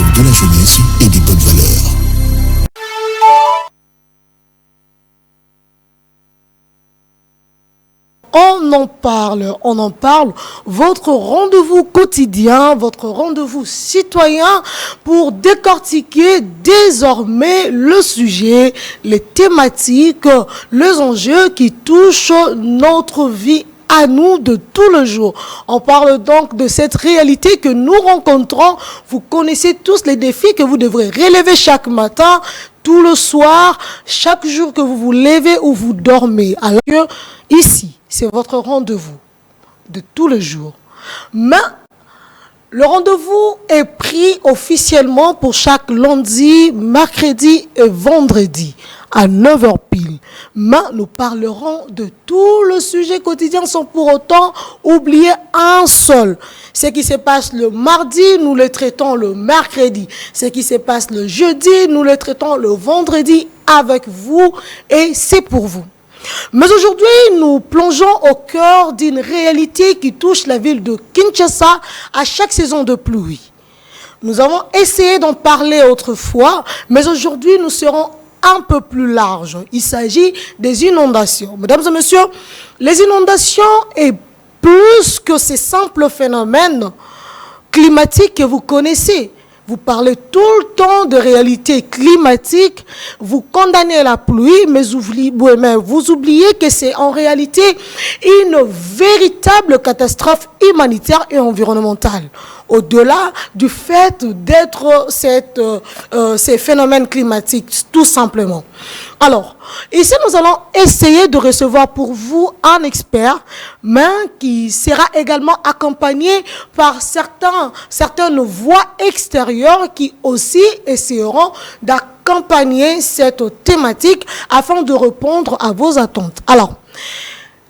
autour de la jeunesse et des bonnes valeurs. On en parle, votre rendez-vous quotidien, votre rendez-vous citoyen pour décortiquer désormais le sujet, les thématiques, les enjeux qui touchent notre vie à nous de tout le jour. On parle donc de cette réalité que nous rencontrons. Vous connaissez tous les défis que vous devrez relever chaque matin, tout le soir, chaque jour que vous vous levez ou vous dormez. Alors que ici, c'est votre rendez-vous de tous les jours. Mais le rendez-vous est pris officiellement pour chaque lundi, mercredi et vendredi à 9h pile. Mais nous parlerons de tout le sujet quotidien sans pour autant oublier un seul. Ce qui se passe le mardi, nous le traitons le mercredi. Ce qui se passe le jeudi, nous le traitons le vendredi avec vous et c'est pour vous. Mais aujourd'hui, nous plongeons au cœur d'une réalité qui touche la ville de Kinshasa à chaque saison de pluie. Nous avons essayé d'en parler autrefois, mais aujourd'hui, nous serons un peu plus larges. Il s'agit des inondations. Mesdames et messieurs, les inondations est plus que ces simples phénomènes climatiques que vous connaissez. Vous parlez tout le temps de réalité climatique, vous condamnez la pluie, mais vous oubliez que c'est en réalité une véritable catastrophe humanitaire et environnementale. Au-delà du fait d'être ces phénomènes climatiques, tout simplement. Alors, ici, nous allons essayer de recevoir pour vous un expert, mais qui sera également accompagné par certaines voix extérieures qui aussi essaieront d'accompagner cette thématique afin de répondre à vos attentes. Alors,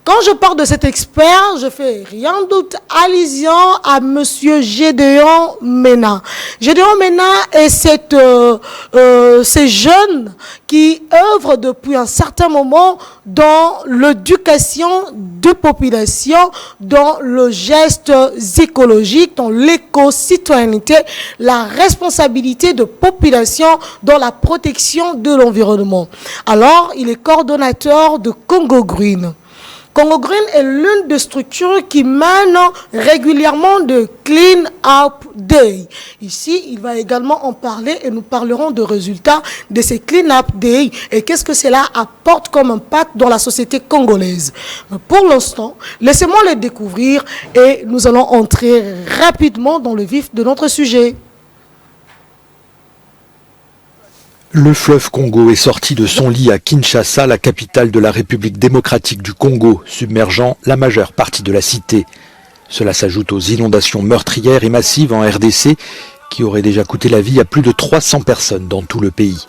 quand je parle de cet expert, je fais rien doute allusion à Monsieur Gédéon Mena. Gédéon Mena est ces jeunes qui œuvrent depuis un certain moment dans l'éducation de population, dans le geste écologique, dans l'éco-citoyenneté, la responsabilité de population dans la protection de l'environnement. Alors, il est coordonnateur de Congo Green. Congo Green est l'une des structures qui mène régulièrement de Clean Up Day. Ici, il va également en parler et nous parlerons de résultats de ces Clean Up Day et qu'est-ce que cela apporte comme impact dans la société congolaise. Mais pour l'instant, laissez-moi les découvrir et nous allons entrer rapidement dans le vif de notre sujet. Le fleuve Congo est sorti de son lit à Kinshasa, la capitale de la République démocratique du Congo, submergeant la majeure partie de la cité. Cela s'ajoute aux inondations meurtrières et massives en RDC qui auraient déjà coûté la vie à plus de 300 personnes dans tout le pays.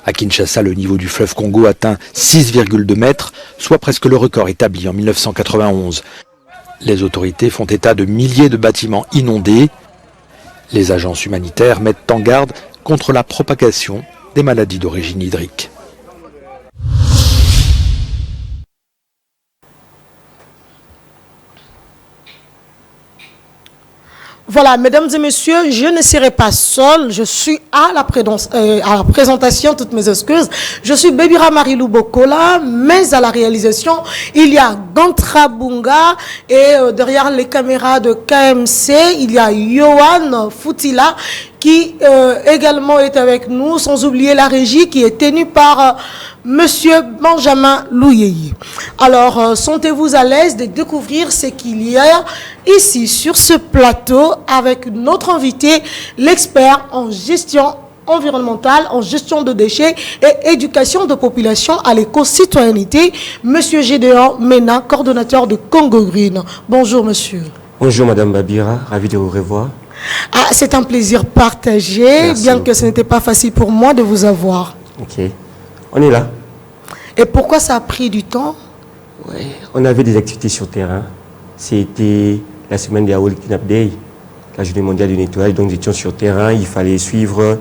À Kinshasa, le niveau du fleuve Congo atteint 6,2 mètres, soit presque le record établi en 1991. Les autorités font état de milliers de bâtiments inondés. Les agences humanitaires mettent en garde contre la propagation des maladies d'origine hydrique. Voilà, mesdames et messieurs, je ne serai pas seule. Je suis à la présentation, toutes mes excuses. Je suis Bébira Marilou Bokola, mais à la réalisation, il y a Gantra Bunga et derrière les caméras de KMC, il y a Yohan Foutila qui également est avec nous, sans oublier la régie qui est tenue par Monsieur Benjamin Louyeye. Alors, sentez-vous à l'aise de découvrir ce qu'il y a ici sur ce plateau avec notre invité, l'expert en gestion environnementale, en gestion de déchets et éducation de population à l'éco-citoyenneté, Monsieur Gédéon Mena, coordonnateur de Congo Green. Bonjour, monsieur. Bonjour, Madame Babira, ravi de vous revoir. Ah, c'est un plaisir partagé, merci bien beaucoup. Que ce n'était pas facile pour moi de vous avoir. Ok, on est là. Et pourquoi ça a pris du temps? Ouais, on avait des activités sur terrain. C'était la semaine des World Clean Up Day, la journée mondiale du nettoyage. Donc nous étions sur terrain, il fallait suivre,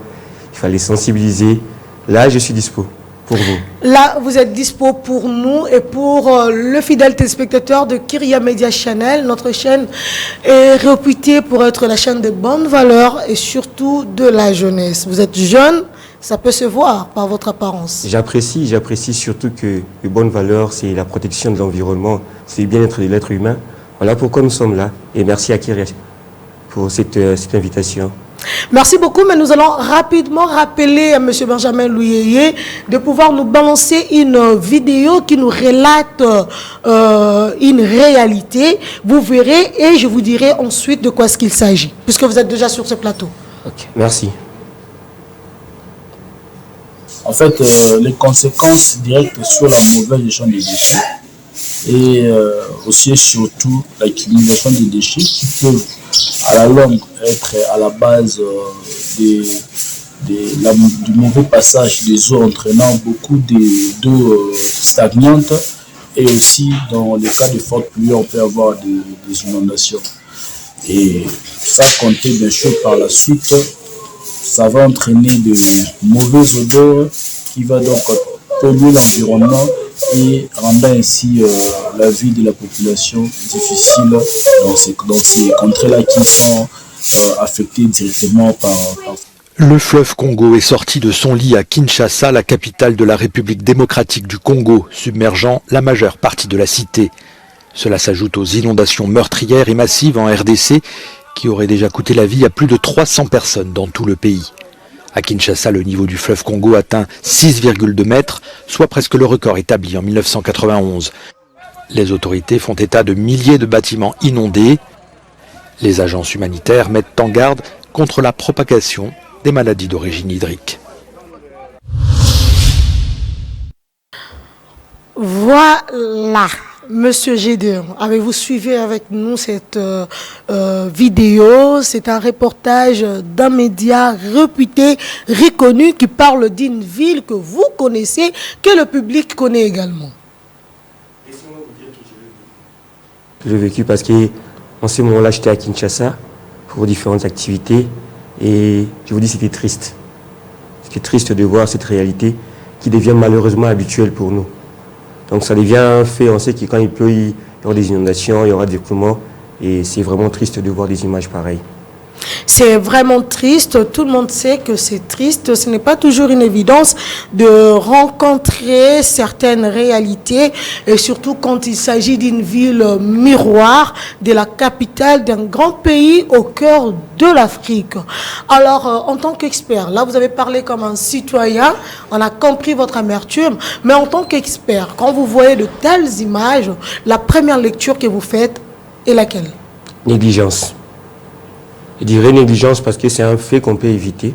il fallait sensibiliser. Là, je suis dispo. pour vous. Là, vous êtes dispo pour nous et pour le fidèle téléspectateur de Kyria Media Channel. Notre chaîne est réputée pour être la chaîne de bonnes valeurs et surtout de la jeunesse. Vous êtes jeune, ça peut se voir par votre apparence. J'apprécie surtout que les bonnes valeurs, c'est la protection de l'environnement, c'est le bien-être de l'être humain. Voilà pourquoi nous sommes là. Et merci à Kyria pour cette invitation. Merci beaucoup, mais nous allons rapidement rappeler à M. Benjamin Louyeye de pouvoir nous balancer une vidéo qui nous relate une réalité. Vous verrez et je vous dirai ensuite de quoi est-ce qu'il s'agit, puisque vous êtes déjà sur ce plateau. Ok, merci. En fait, les conséquences directes sur la mauvaise gestion des déchets et aussi et surtout l'accumulation des déchets qui peuvent à la longue être à la base du mauvais passage des eaux entraînant beaucoup d'eau stagnantes et aussi dans les cas de forte pluie on peut avoir des inondations. Et ça compter bien sûr par la suite, ça va entraîner de mauvaises odeurs qui va donc polluer l'environnement et rendre ainsi la vie de la population difficile dans ces contrées-là qui sont affectées directement par... Le fleuve Congo est sorti de son lit à Kinshasa, la capitale de la République démocratique du Congo, submergeant la majeure partie de la cité. Cela s'ajoute aux inondations meurtrières et massives en RDC qui auraient déjà coûté la vie à plus de 300 personnes dans tout le pays. À Kinshasa, le niveau du fleuve Congo atteint 6,2 mètres, soit presque le record établi en 1991. Les autorités font état de milliers de bâtiments inondés. Les agences humanitaires mettent en garde contre la propagation des maladies d'origine hydrique. Voilà. Monsieur Gédéon, avez-vous suivi avec nous cette vidéo? C'est un reportage d'un média réputé, reconnu, qui parle d'une ville que vous connaissez, que le public connaît également. Je l'ai vécu parce qu'en ce moment-là, j'étais à Kinshasa pour différentes activités et je vous dis c'était triste. C'était triste de voir cette réalité qui devient malheureusement habituelle pour nous. Donc ça devient un fait, on sait que quand il pleut, il y aura des inondations, il y aura des écoulements et c'est vraiment triste de voir des images pareilles. C'est vraiment triste, tout le monde sait que c'est triste, ce n'est pas toujours une évidence de rencontrer certaines réalités et surtout quand il s'agit d'une ville miroir, de la capitale d'un grand pays au cœur de l'Afrique. Alors en tant qu'expert, là vous avez parlé comme un citoyen, on a compris votre amertume, mais en tant qu'expert, quand vous voyez de telles images, la première lecture que vous faites est laquelle? Négligence. Je dirais négligence parce que c'est un fait qu'on peut éviter,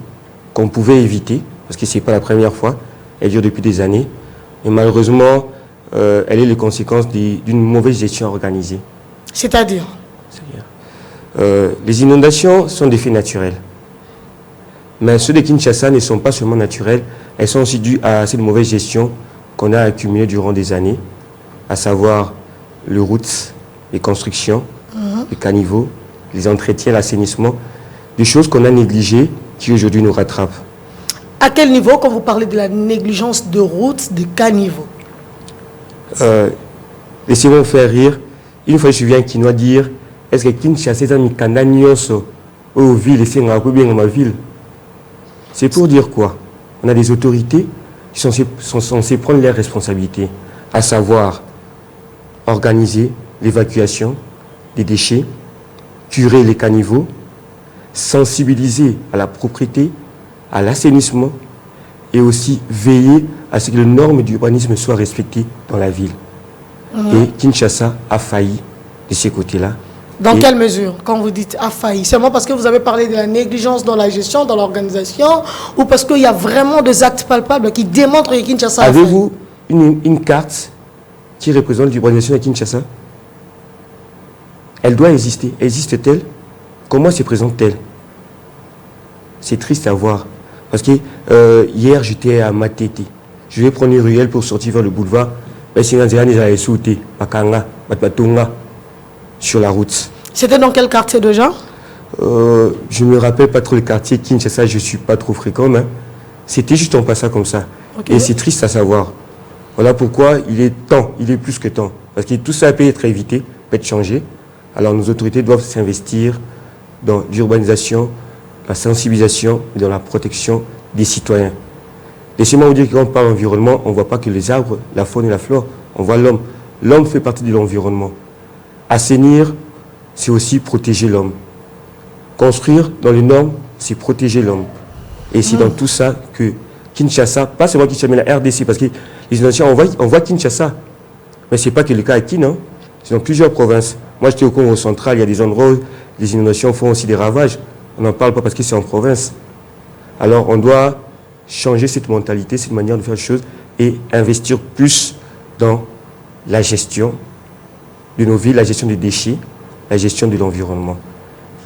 qu'on pouvait éviter, parce que ce n'est pas la première fois, elle dure depuis des années. Et malheureusement, elle est les conséquences d'une mauvaise gestion organisée. C'est-à-dire les inondations sont des faits naturels. Mais ceux de Kinshasa ne sont pas seulement naturels, elles sont aussi dues à cette mauvaise gestion qu'on a accumulée durant des années, à savoir les routes, les constructions, les caniveaux, les entretiens, l'assainissement, des choses qu'on a négligées qui aujourd'hui nous rattrapent. À quel niveau, quand vous parlez de la négligence de routes, de caniveaux? Laissez-moi me faire rire. Une fois, je viens qui doit dire est-ce que Kinshasa est un Mikandanioso ou ville et c'est bien ma ville? C'est pour dire quoi? On a des autorités qui sont censées prendre leurs responsabilités, à savoir organiser l'évacuation des déchets, curer les caniveaux, sensibiliser à la propreté, à l'assainissement et aussi veiller à ce que les normes d'urbanisme soient respectées dans la ville. Et Kinshasa a failli de ces côtés-là. Dans quelle mesure, quand vous dites a failli? Seulement parce que vous avez parlé de la négligence dans la gestion, dans l'organisation, ou parce qu'il y a vraiment des actes palpables qui démontrent que Kinshasa a failli? Avez-vous une carte qui représente l'urbanisation de Kinshasa? Elle doit exister. Existe-t-elle? Comment se présente-t-elle? C'est triste à voir. Parce que hier, j'étais à Matete. Je vais prendre une ruelle pour sortir vers le boulevard. Mais c'est sur la route. C'était dans quel quartier déjà? Je ne me rappelle pas trop le quartier Kinshasa, je ne suis pas trop fréquent. Mais c'était juste en passant comme ça. Et c'est triste à savoir. Voilà pourquoi il est temps, il est plus que temps. Parce que tout ça peut être évité, peut être changé. Alors nos autorités doivent s'investir dans l'urbanisation, la sensibilisation et dans la protection des citoyens. Laissez-moi vous dire que quand on parle d'environnement, on ne voit pas que les arbres, la faune et la flore, on voit l'homme. L'homme fait partie de l'environnement. Assainir, c'est aussi protéger l'homme. Construire dans les normes, c'est protéger l'homme. Et c'est dans tout ça que Kinshasa, pas seulement Kinshasa, mais la RDC, parce que les inondations, on voit Kinshasa. Mais ce n'est pas que le cas à Kin, hein. C'est dans plusieurs provinces. Moi, j'étais au Congo central, il y a des endroits où les inondations font aussi des ravages. On n'en parle pas parce que c'est en province. Alors, on doit changer cette mentalité, cette manière de faire les choses et investir plus dans la gestion de nos villes, la gestion des déchets, la gestion de l'environnement.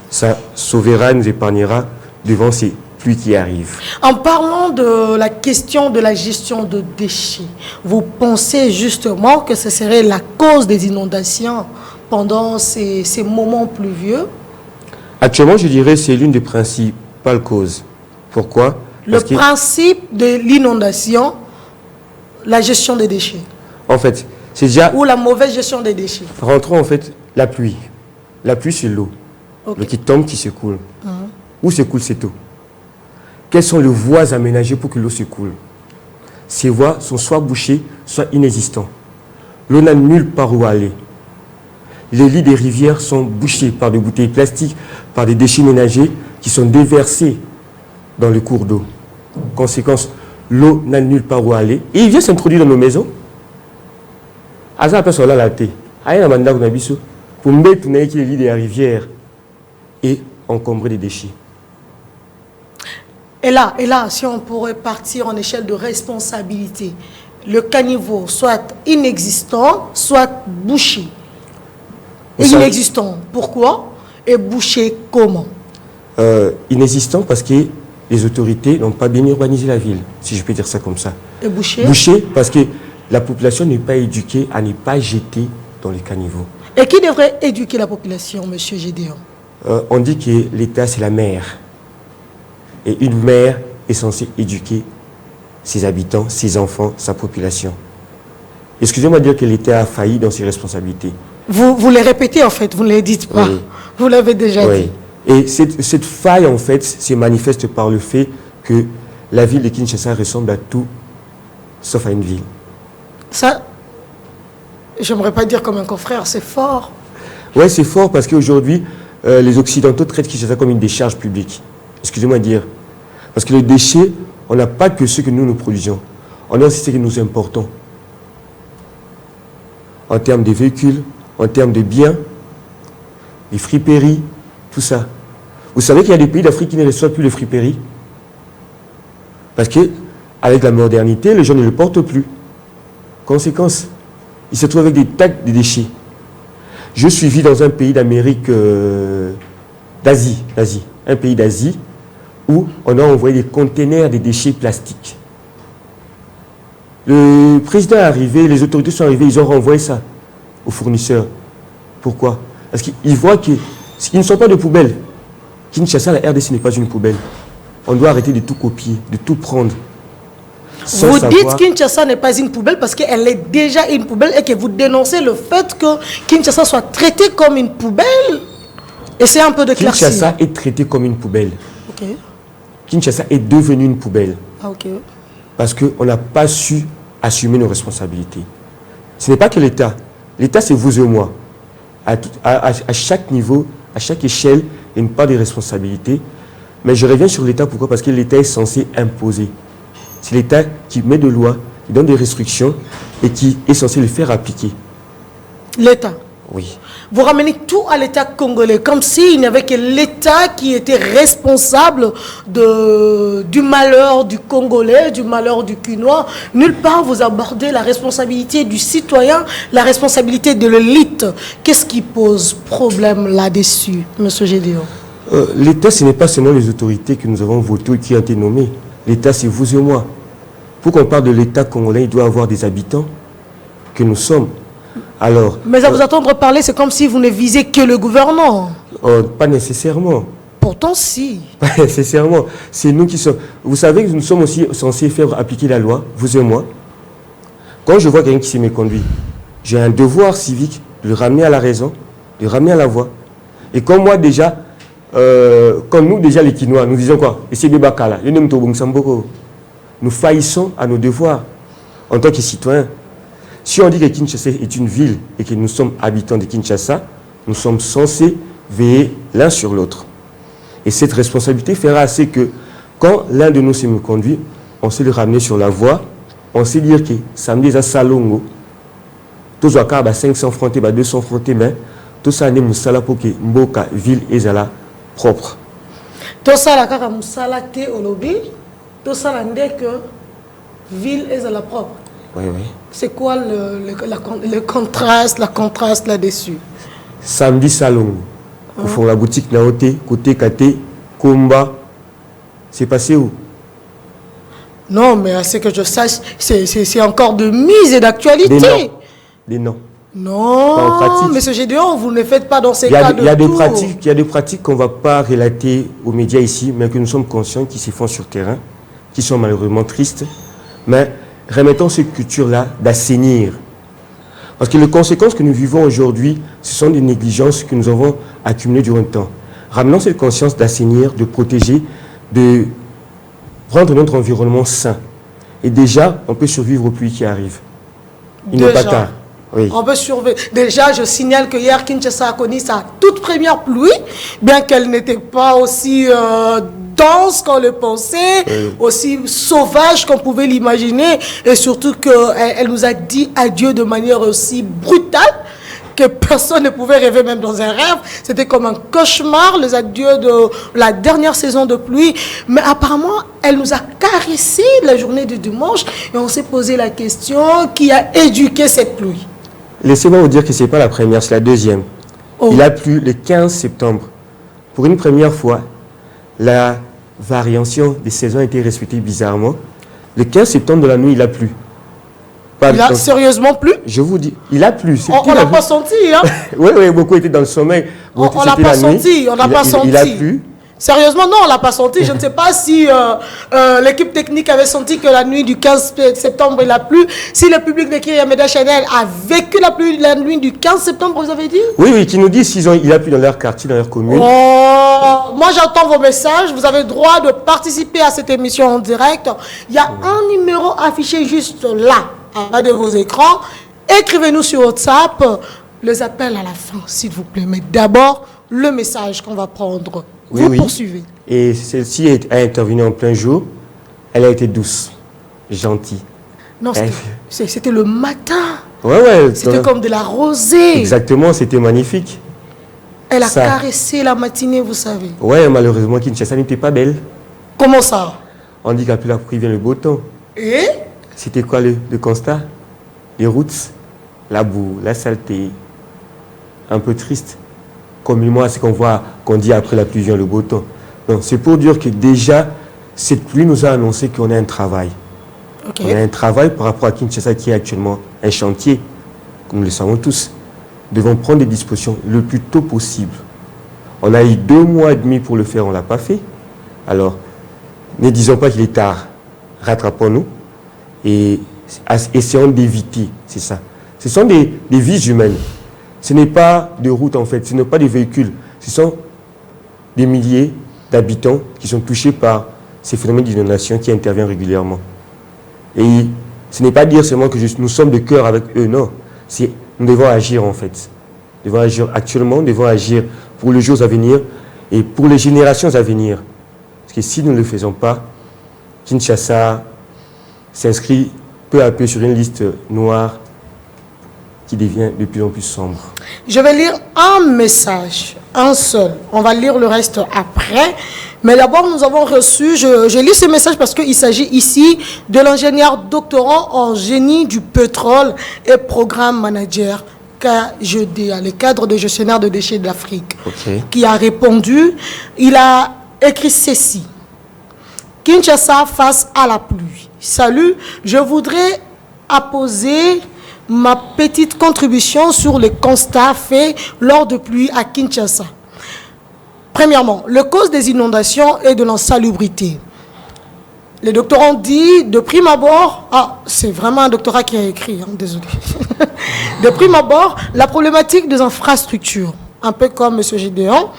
Ça sauvera, nous épargnera devant ces pluies qui arrivent. En parlant de la question de la gestion de déchets, vous pensez justement que ce serait la cause des inondations pendant ces moments pluvieux? Actuellement, je dirais que c'est l'une des principales causes. Pourquoi? Le principe de l'inondation, la gestion des déchets. En fait, c'est déjà... Ou la mauvaise gestion des déchets. Rentrons en fait la pluie. La pluie, c'est l'eau. Okay. L'eau qui tombe, qui s'écoule. Où s'écoule cette eau? Quelles sont les voies aménagées pour que l'eau s'écoule? Ces voies sont soit bouchées, soit inexistantes. L'eau n'a nulle part où aller. Les lits des rivières sont bouchés par des bouteilles plastiques, par des déchets ménagers qui sont déversés dans le cours d'eau. Conséquence, l'eau n'a nulle part où aller. Et il vient s'introduire dans nos maisons. Asa personne là la thé. Aïe na qu'on a biso. Pour mettre les lits des rivières et encombrer des déchets. Et là, si on pourrait partir en échelle de responsabilité, le caniveau soit inexistant, soit bouché. Et inexistant, pourquoi? Et bouché comment? Inexistant parce que les autorités n'ont pas bien urbanisé la ville, si je peux dire ça comme ça. Et bouché? Bouché parce que la population n'est pas éduquée à ne pas jeter dans les caniveaux. Et qui devrait éduquer la population, M. Gédéon? On dit que l'État, c'est la mère. Et une mère est censée éduquer ses habitants, ses enfants, sa population. Excusez-moi de dire que l'État a failli dans ses responsabilités. Vous les répétez en fait, vous ne les dites pas. Oui. Vous l'avez déjà dit. Et cette faille en fait se manifeste par le fait que la ville de Kinshasa ressemble à tout sauf à une ville. Ça, j'aimerais pas dire comme un confrère, c'est fort. Oui, c'est fort parce qu'aujourd'hui, les Occidentaux traitent Kinshasa comme une décharge publique. Excusez-moi de dire. Parce que les déchets, on n'a pas que ce que nous produisons. On a aussi ce que nous importons. En termes de véhicules, en termes de biens, les friperies, tout ça. Vous savez qu'il y a des pays d'Afrique qui ne reçoivent plus les friperies? Parce qu'avec la modernité, les gens ne le portent plus. Conséquence, ils se trouvent avec des tas de déchets. Je suis dans un pays d'Amérique, d'Asie, un pays d'Asie, où on a envoyé des containers de déchets plastiques. Le président est arrivé, les autorités sont arrivées, ils ont renvoyé ça aux fournisseurs. Pourquoi? Parce qu'ils voient qu'ils ne sont pas de poubelles. Kinshasa, la RDC n'est pas une poubelle. On doit arrêter de tout copier, de tout prendre. Vous dites que Kinshasa n'est pas une poubelle parce qu'elle est déjà une poubelle et que vous dénoncez le fait que Kinshasa soit traité comme une poubelle. Et c'est un peu de clarté. Kinshasa est traité comme une poubelle. Okay. Kinshasa est devenue une poubelle. Ah, ok. Parce qu'on n'a pas su assumer nos responsabilités. Ce n'est pas que l'État. L'État, c'est vous et moi. À chaque niveau, à chaque échelle, il y a une part de responsabilité. Mais je reviens sur l'État, pourquoi? Parce que l'État est censé imposer. C'est l'État qui met de loi, qui donne des restrictions et qui est censé les faire appliquer. L'État? Oui. Vous ramenez tout à l'État congolais, comme s'il n'y avait que l'État qui était responsable du malheur du Congolais, du malheur du Quinois. Nulle part vous abordez la responsabilité du citoyen, la responsabilité de l'élite. Qu'est-ce qui pose problème là-dessus, M. Gédéon? L'État, ce n'est pas seulement les autorités que nous avons votées ou qui ont été nommées. L'État, c'est vous et moi. Pour qu'on parle de l'État congolais, il doit avoir des habitants que nous sommes. Alors, mais à vous entendre parler, c'est comme si vous ne visez que le gouvernement. Pas nécessairement. pourtant, si. Sincèrement, c'est nous qui sommes... Vous savez que nous sommes aussi censés faire appliquer la loi, vous et moi. Quand je vois quelqu'un qui s'est méconduit, j'ai un devoir civique de le ramener à la raison, de le ramener à la voie. Et comme moi déjà, comme nous déjà les Quinois, nous disons quoi? Nous faillissons à nos devoirs en tant que citoyens. Si on dit que Kinshasa est une ville et que nous sommes habitants de Kinshasa, nous sommes censés veiller l'un sur l'autre. Et cette responsabilité fera assez que quand l'un de nous s'est méconduit, on sait le ramener sur la voie, on sait dire que samedi à Salongo, tous à 500 francs, 200 francs, mais tout ça n'est pas pour que Mboka ville est propre. Tout ça là quand musala té au lobby, tout ça là que ville est propre. Oui, oui. C'est quoi le contraste, là-dessus? Samedi Salongo, au fond la boutique Naoté, côté Kate, Komba, c'est passé où? Non, mais à ce que je sache, c'est encore de mise et d'actualité. Des noms. Non, mais ce GDO, vous ne le faites pas dans ces cas de Il y a des pratiques qu'on ne va pas relater aux médias ici, mais que nous sommes conscients qui se font sur terrain, qui sont malheureusement tristes. Mais remettons cette culture-là d'assainir. Parce que les conséquences que nous vivons aujourd'hui, ce sont des négligences que nous avons accumulées durant le temps. Ramenons cette conscience d'assainir, de protéger, de rendre notre environnement sain. Et déjà, on peut survivre aux pluies qui arrivent. Il n'est pas tard. Oui. On peut survivre. Déjà, je signale que hier, Kinshasa a connu sa toute première pluie, bien qu'elle n'était pas aussi dense qu'on le pensait, aussi sauvage qu'on pouvait l'imaginer, et surtout qu'elle nous a dit adieu de manière aussi brutale que personne ne pouvait rêver même dans un rêve. C'était comme un cauchemar, les adieux de la dernière saison de pluie. Mais apparemment, elle nous a caressé la journée du dimanche et on s'est posé la question qui a éduqué cette pluie. Laissez-moi vous dire que ce n'est pas la première, c'est la deuxième. Oh. Il a plu le 15 septembre. Pour une première fois, la variation des saisons a été respectée bizarrement. Le 15 septembre de la nuit, il a plu. Il a sérieusement plu? Je vous dis, il a plu. On n'a pas senti, hein? Oui, beaucoup étaient dans le sommeil. On n'a pas senti, on n'a pas senti. Il a plu. Sérieusement, non, on ne l'a pas senti. Je ne sais pas si l'équipe technique avait senti que la nuit du 15 septembre, il a plu. Si le public de Kyriameda Chanel a vécu la nuit du 15 septembre, vous avez dit? Oui, qui nous disent il a plu dans leur quartier, dans leur commune. Oh, moi, j'entends vos messages. Vous avez le droit de participer à cette émission en direct. Il y a un numéro affiché juste là, en bas de vos écrans. Écrivez-nous sur WhatsApp. Les appels à la fin, s'il vous plaît. Mais d'abord, le message qu'on va prendre. Vous poursuivez. Et celle-ci a intervenu en plein jour. Elle a été douce, gentille. Non, c'était le matin. Ouais. C'était comme de la rosée. Exactement, c'était magnifique. Elle a caressé la matinée, vous savez. Ouais, malheureusement, Kinshasa n'était pas belle. Comment ça? On dit qu'après la pluie vient le beau temps. Et c'était quoi le constat? Les routes, la boue, la saleté, un peu triste. Comme moi, c'est qu'on dit après la pluie vient le beau temps. Non, c'est pour dire que déjà, cette pluie nous a annoncé qu'on a un travail. Okay. On a un travail par rapport à Kinshasa qui est actuellement un chantier, comme nous le savons tous. Nous devons prendre des dispositions le plus tôt possible. On a eu 2 mois et demi pour le faire, on ne l'a pas fait. Alors, ne disons pas qu'il est tard. Rattrapons-nous et essayons d'éviter, c'est ça. Ce sont des vies humaines. Ce n'est pas de route en fait, ce n'est pas des véhicules. Ce sont des milliers d'habitants qui sont touchés par ces phénomènes d'inondation qui interviennent régulièrement. Et ce n'est pas dire seulement que nous sommes de cœur avec eux, non. Nous devons agir en fait. Nous devons agir actuellement, nous devons agir pour les jours à venir et pour les générations à venir. Parce que si nous ne le faisons pas, Kinshasa s'inscrit peu à peu sur une liste noire qui devient de plus en plus sombre. Je vais lire un message, un seul. On va lire le reste après. Mais d'abord, nous avons reçu, je lis ce message parce qu'il s'agit ici de l'ingénieur doctorant en génie du pétrole et programme manager KGDA, le cadre de gestionnaire de déchets d'Afrique, qui a répondu. Il a écrit ceci. Kinshasa face à la pluie. Salut, je voudrais apposer ma petite contribution sur les constats faits lors de pluie à Kinshasa. Premièrement, le cause des inondations et de l'insalubrité. Les doctorants disent, de prime abord, c'est vraiment un doctorat qui a écrit, désolé. De prime abord, la problématique des infrastructures, un peu comme M. Gédéon,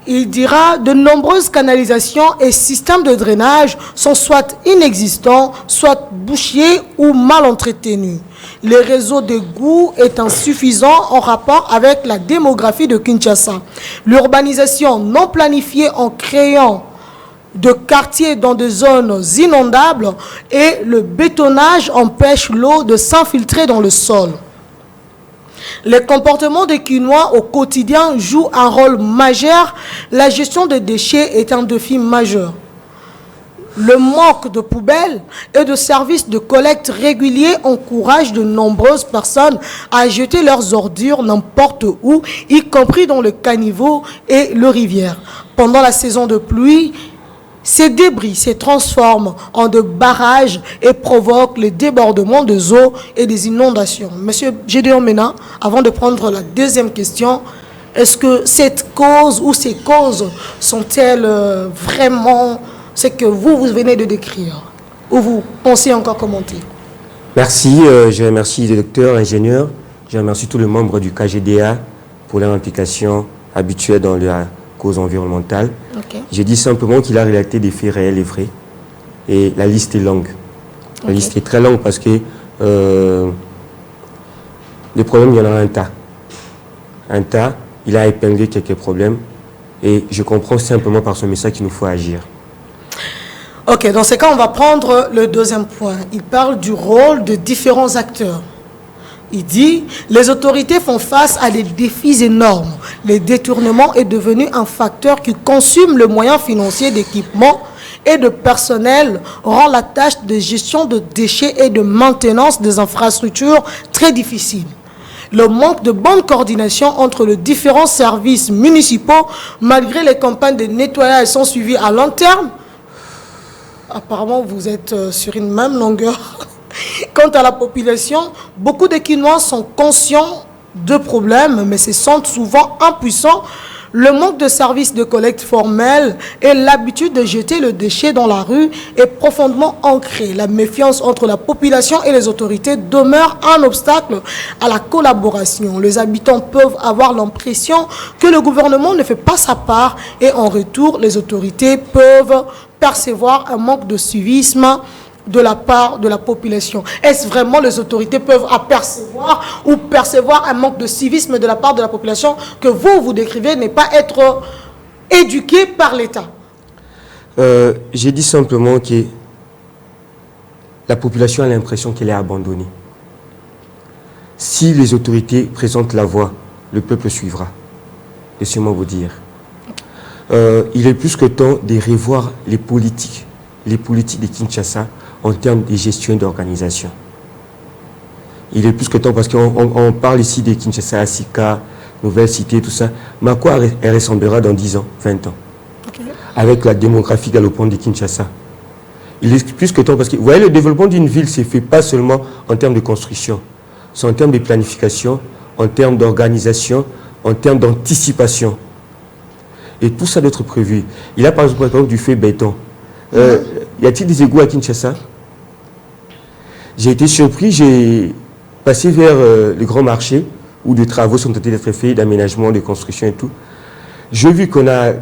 il dira de nombreuses canalisations et systèmes de drainage sont soit inexistants, soit bouchés ou mal entretenus. Les réseaux d'égouts est insuffisant en rapport avec la démographie de Kinshasa. L'urbanisation non planifiée en créant de quartiers dans des zones inondables et le bétonnage empêche l'eau de s'infiltrer dans le sol. Les comportements des Kinois au quotidien jouent un rôle majeur. La gestion des déchets est un défi majeur. Le manque de poubelles et de services de collecte réguliers encourage de nombreuses personnes à jeter leurs ordures n'importe où, y compris dans le caniveau et le rivière. Pendant la saison de pluie, ces débris se transforment en de barrages et provoquent le débordement des eaux et des inondations. Monsieur Gédéon Mena, avant de prendre la deuxième question, est-ce que cette cause ou ces causes sont-elles vraiment ce que vous venez de décrire? Ou vous pensez encore commenter? Merci, je remercie les docteurs, ingénieurs, je remercie tous les membres du KGDA pour leur implication habituelle dans la cause environnementale. Okay. J'ai dit simplement qu'il a relaté des faits réels et vrais. Et la liste est longue. La liste est très longue parce que les problèmes, il y en a un tas. Un tas, il a épinglé quelques problèmes. Et je comprends simplement par ce message qu'il nous faut agir. Ok, dans ce cas, on va prendre le deuxième point. Il parle du rôle de différents acteurs. Il dit, les autorités font face à des défis énormes. Le détournement est devenu un facteur qui consomme le moyen financier d'équipement et de personnel, rend la tâche de gestion de déchets et de maintenance des infrastructures très difficile. Le manque de bonne coordination entre les différents services municipaux, malgré les campagnes de nettoyage sont suivies à long terme. Apparemment, vous êtes sur une même longueur. Quant à la population, beaucoup de Kinois sont conscients de problèmes, mais se sentent souvent impuissants. Le manque de services de collecte formels et l'habitude de jeter le déchet dans la rue est profondément ancrée. La méfiance entre la population et les autorités demeure un obstacle à la collaboration. Les habitants peuvent avoir l'impression que le gouvernement ne fait pas sa part et en retour, les autorités peuvent percevoir un manque de civisme de la part de la population. Est-ce vraiment les autorités peuvent apercevoir ou percevoir un manque de civisme de la part de la population que vous décrivez n'est pas être éduqué par l'État? J'ai dit simplement que la population a l'impression qu'elle est abandonnée. Si les autorités présentent la voie, le peuple suivra. Laissez-moi vous dire. Il est plus que temps de revoir les politiques de Kinshasa en termes de gestion et d'organisation. Il est plus que temps parce qu'on parle ici de Kinshasa, Asika, Nouvelle Cité, tout ça. Mais à quoi elle ressemblera dans 10 ans, 20 ans? Avec la démographie galopante de Kinshasa. Il est plus que temps parce que, vous voyez, le développement d'une ville ne se fait pas seulement en termes de construction. C'est en termes de planification, en termes d'organisation, en termes d'anticipation. Et tout ça doit être prévu. Il a par exemple du fait béton. Y a-t-il des égouts à Kinshasa? J'ai été surpris, j'ai passé vers le grand marché où des travaux sont en train d'être faits, d'aménagement, de construction et tout. J'ai vu qu'on a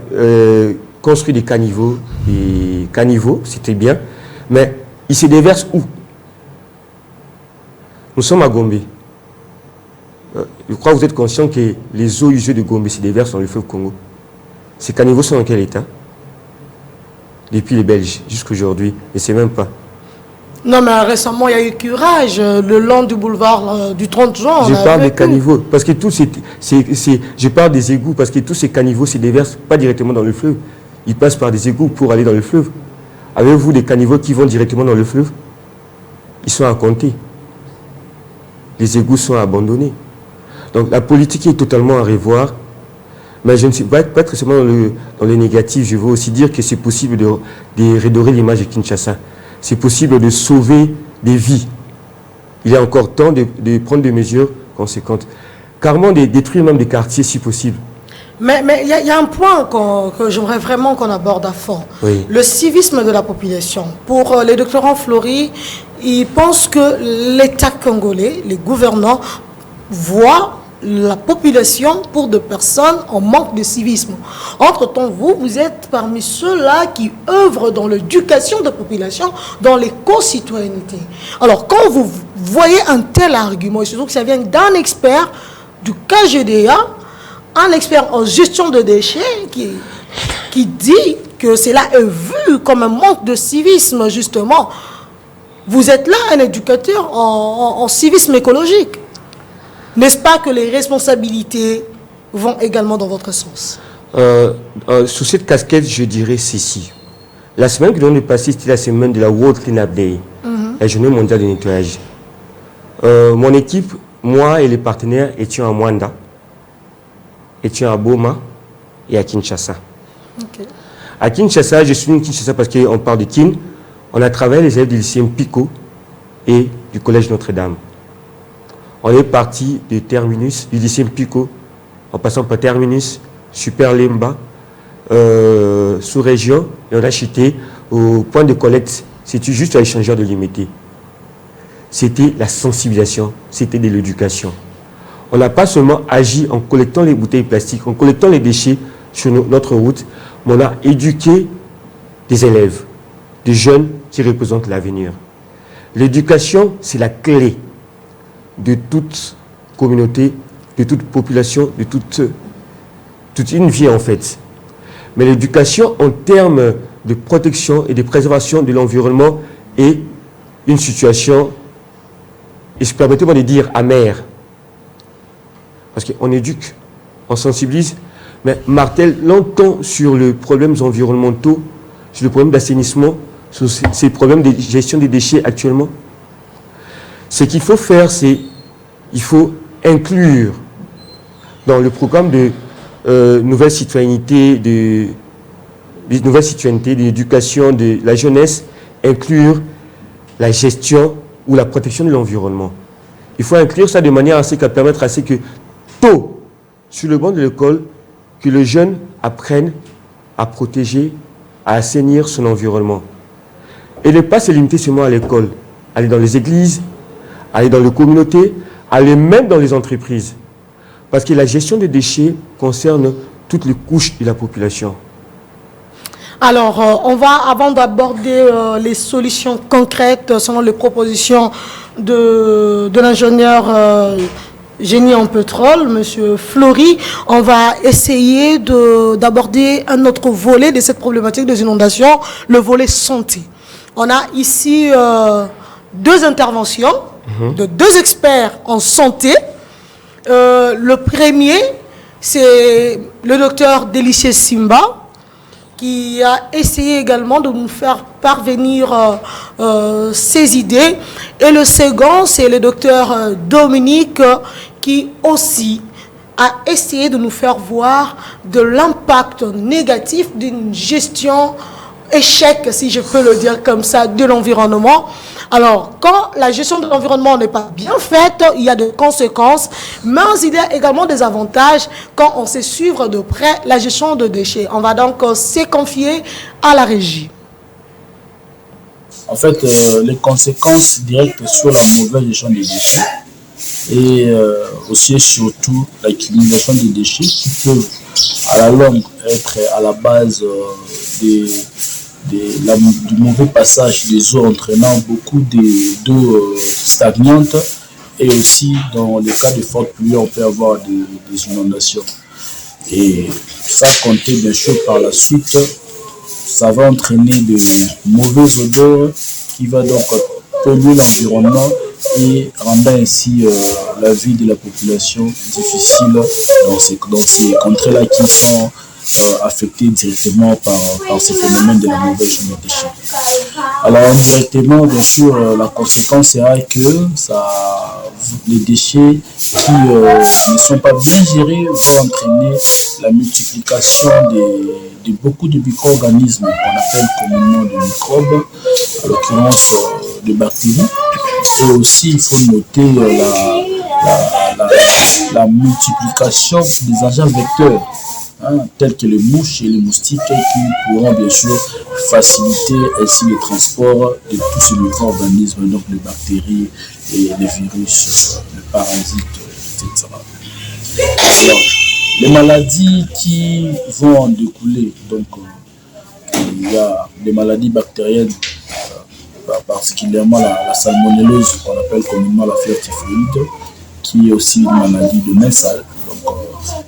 construit des caniveaux, c'était bien, mais ils se déversent où? Nous sommes à Gombe. Je crois que vous êtes conscient que les eaux usées de Gombe se déversent dans le fleuve Congo. Ces caniveaux sont dans quel état? Depuis les Belges jusqu'à aujourd'hui, et ne sait même pas. Non, mais récemment, il y a eu curage le long du boulevard du 30 juin. Je parle des caniveaux, parce que je parle des égouts, parce que tous ces caniveaux se déversent pas directement dans le fleuve. Ils passent par des égouts pour aller dans le fleuve. Avez-vous des caniveaux qui vont directement dans le fleuve? Ils sont à compter. Les égouts sont abandonnés. Donc la politique est totalement à revoir. Mais je ne suis pas être seulement dans le négatif. Je veux aussi dire que c'est possible de redorer l'image de Kinshasa. C'est possible de sauver des vies. Il est encore temps de prendre des mesures conséquentes. Carrément de détruire même des quartiers si possible. Mais il y a un point que j'aimerais vraiment qu'on aborde à fond. Oui. Le civisme de la population. Pour les doctorants Fleury, ils pensent que l'État congolais, les gouvernants, voient la population pour des personnes en manque de civisme. Entre-temps, vous êtes parmi ceux-là qui œuvrent dans l'éducation de la population, dans l'éco-citoyenneté. Alors, quand vous voyez un tel argument, et surtout que ça vient d'un expert du KGDA, un expert en gestion de déchets qui dit que cela est vu comme un manque de civisme, justement. Vous êtes là un éducateur en civisme écologique. N'est-ce pas que les responsabilités vont également dans votre sens? Sous cette casquette, je dirais ceci. La semaine que l'on est passée, c'était la semaine de la World Cleanup Day, la journée mondiale de nettoyage. Mon équipe, moi et les partenaires étions à Mwanda, étions à Boma et à Kinshasa. Okay. À Kinshasa, je suis Kinshasa parce qu'on parle de Kin. On a travaillé les élèves du lycée Pico et du collège Notre-Dame. On est parti du terminus, du lycée Pico, en passant par terminus, Super Lemba, sous-région, et on a chuté au point de collecte, c'était juste à l'échangeur de l'IMT. C'était la sensibilisation, c'était de l'éducation. On n'a pas seulement agi en collectant les bouteilles plastiques, en collectant les déchets sur notre route, mais on a éduqué des élèves, des jeunes qui représentent l'avenir. L'éducation, c'est la clé de toute communauté, de toute population, de toute une vie en fait. Mais l'éducation en termes de protection et de préservation de l'environnement est une situation, et permettez-moi de dire, amère. Parce qu'on éduque, on sensibilise, mais martèle longtemps sur les problèmes environnementaux, sur le problème d'assainissement, sur ces problèmes de gestion des déchets actuellement. Ce qu'il faut faire, c'est il faut inclure dans le programme de nouvelle citoyenneté, de l'éducation de la jeunesse, inclure la gestion ou la protection de l'environnement. Il faut inclure ça de manière à ce qu'à permettre à ce que tôt, sur le banc de l'école, que le jeune apprenne à protéger, à assainir son environnement. Et ne pas se limiter seulement à l'école, aller dans les églises, aller dans les communautés, aller même dans les entreprises. Parce que la gestion des déchets concerne toutes les couches de la population. Alors, on va, avant d'aborder les solutions concrètes selon les propositions de l'ingénieur génie en pétrole, M. Fleury, on va essayer d'aborder un autre volet de cette problématique des inondations, le volet santé. On a ici deux interventions de deux experts en santé. Le premier, c'est le docteur Délicie Simba, qui a essayé également de nous faire parvenir ses idées. Et le second, c'est le docteur Dominique, qui aussi a essayé de nous faire voir de l'impact négatif d'une gestion échec, si je peux le dire comme ça, de l'environnement. Alors, quand la gestion de l'environnement n'est pas bien faite, il y a des conséquences, mais il y a également des avantages quand on sait suivre de près la gestion de déchets. On va donc se confier à la régie. En fait, les conséquences directes sur la mauvaise gestion des déchets et aussi et surtout l'accumulation des déchets qui peuvent à la longue être à la base du mauvais passage des eaux entraînant beaucoup d'eau stagnantes, et aussi dans les cas de forte pluie on peut avoir des inondations, et ça compter bien sûr par la suite, ça va entraîner de mauvaises odeurs qui va donc polluer l'environnement et rendre ainsi la vie de la population difficile dans ces contrées-là qui sont affectés directement par ces phénomènes de la mauvaise gestion des déchets. Alors indirectement, bien sûr, la conséquence sera que les déchets qui ne sont pas bien gérés vont entraîner la multiplication de beaucoup de micro-organismes qu'on appelle communément des microbes, en l'occurrence de bactéries. Et aussi, il faut noter la multiplication des agents vecteurs. tels que les mouches et les moustiques, qui pourront bien sûr faciliter ainsi le transport de tous ces micro-organismes, donc les bactéries et les virus, les parasites, etc. Alors, les maladies qui vont en découler, donc il y a des maladies bactériennes, particulièrement la salmonellose, qu'on appelle communément la fièvre typhoïde, qui est aussi une maladie de main sale. Donc,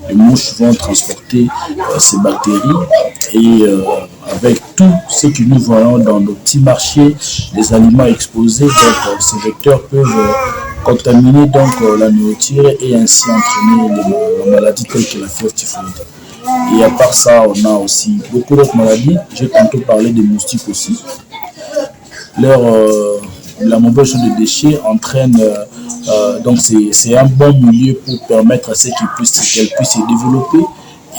les mouches vont transporter ces bactéries et avec tout ce que nous voyons dans nos petits marchés, les aliments exposés, donc ces vecteurs peuvent contaminer donc la nourriture et ainsi entraîner les maladies telles que la fièvre typhoïde. Et à part ça, on a aussi beaucoup d'autres maladies. J'ai tantôt parlé des moustiques aussi. La mauvaise gestion des déchets entraîne, donc c'est un bon milieu pour permettre à ce qu'elles puissent se développer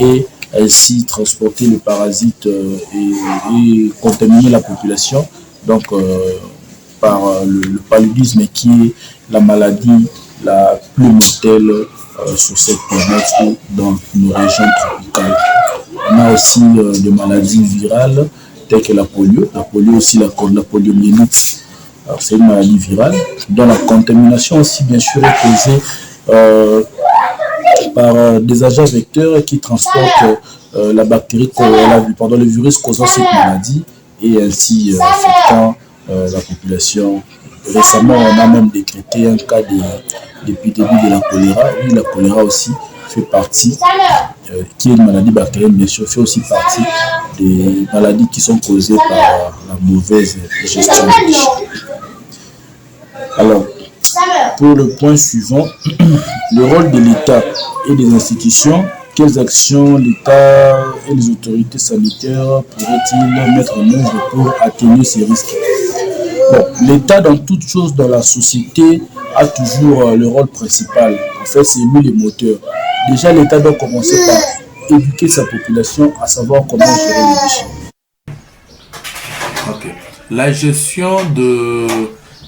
et ainsi transporter les parasites et contaminer la population, donc par le paludisme, qui est la maladie la plus mortelle sur cette planète ou dans nos régions tropicales. On a aussi des maladies virales telles que la polio aussi, la poliomyélite. Alors, c'est une maladie virale dont la contamination aussi bien sûr est causée par des agents vecteurs qui transportent la bactérie, le virus causant cette maladie et ainsi affectant la population. Récemment, on a même décrété un cas d'épidémie de la choléra. Oui, la choléra aussi fait partie, qui est une maladie bactérienne, bien sûr, fait aussi partie des maladies qui sont causées par la mauvaise gestion des déchets. Alors, pour le point suivant, le rôle de l'État et des institutions, quelles actions l'État et les autorités sanitaires pourraient-ils mettre en œuvre pour atténuer ces risques? Bon, l'État, dans toute chose dans la société, a toujours le rôle principal. En fait, c'est lui le moteur. Déjà, l'État doit commencer par éduquer sa population à savoir comment gérer les déchets. Ok. La gestion de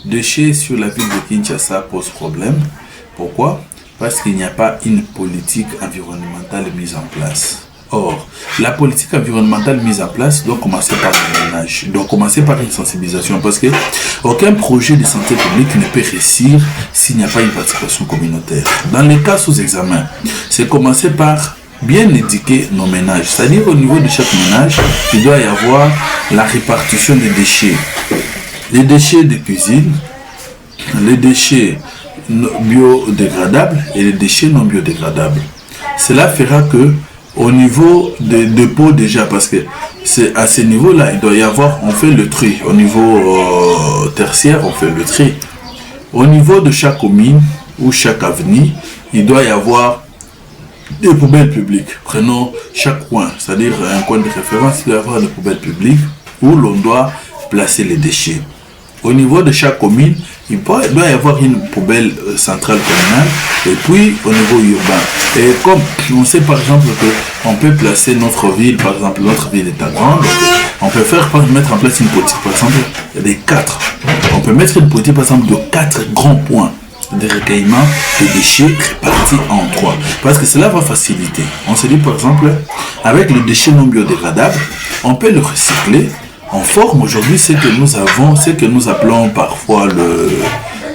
déchets sur la ville de Kinshasa pose problème. Pourquoi? Parce qu'il n'y a pas une politique environnementale mise en place. Or, la politique environnementale mise en place doit commencer par le ménage, doit commencer par une sensibilisation, parce que aucun projet de santé publique ne peut réussir s'il n'y a pas une participation communautaire. Dans les cas sous examen, c'est commencer par bien éduquer nos ménages, c'est-à-dire au niveau de chaque ménage, il doit y avoir la répartition des déchets. Les déchets de cuisine, les déchets biodégradables et les déchets non biodégradables. Cela fera que au niveau des dépôts déjà, parce que c'est à ce niveau-là, il doit y avoir, on fait le tri. Au niveau tertiaire, on fait le tri. Au niveau de chaque commune ou chaque avenue, il doit y avoir des poubelles publiques. Prenons chaque coin, c'est-à-dire un coin de référence, il doit y avoir des poubelles publiques où l'on doit placer les déchets. Au niveau de chaque commune, il doit y avoir une poubelle centrale communale et puis au niveau urbain. Et comme on sait par exemple qu'on peut placer notre ville, par exemple notre ville est grande, on peut mettre en place une politique, par exemple, des 4. On peut mettre une politique par exemple de 4 grands points de recueillement de déchets répartis en 3. Parce que cela va faciliter. On se dit par exemple, avec le déchet non biodégradable, on peut le recycler. En forme aujourd'hui, c'est que nous avons, ce que nous appelons parfois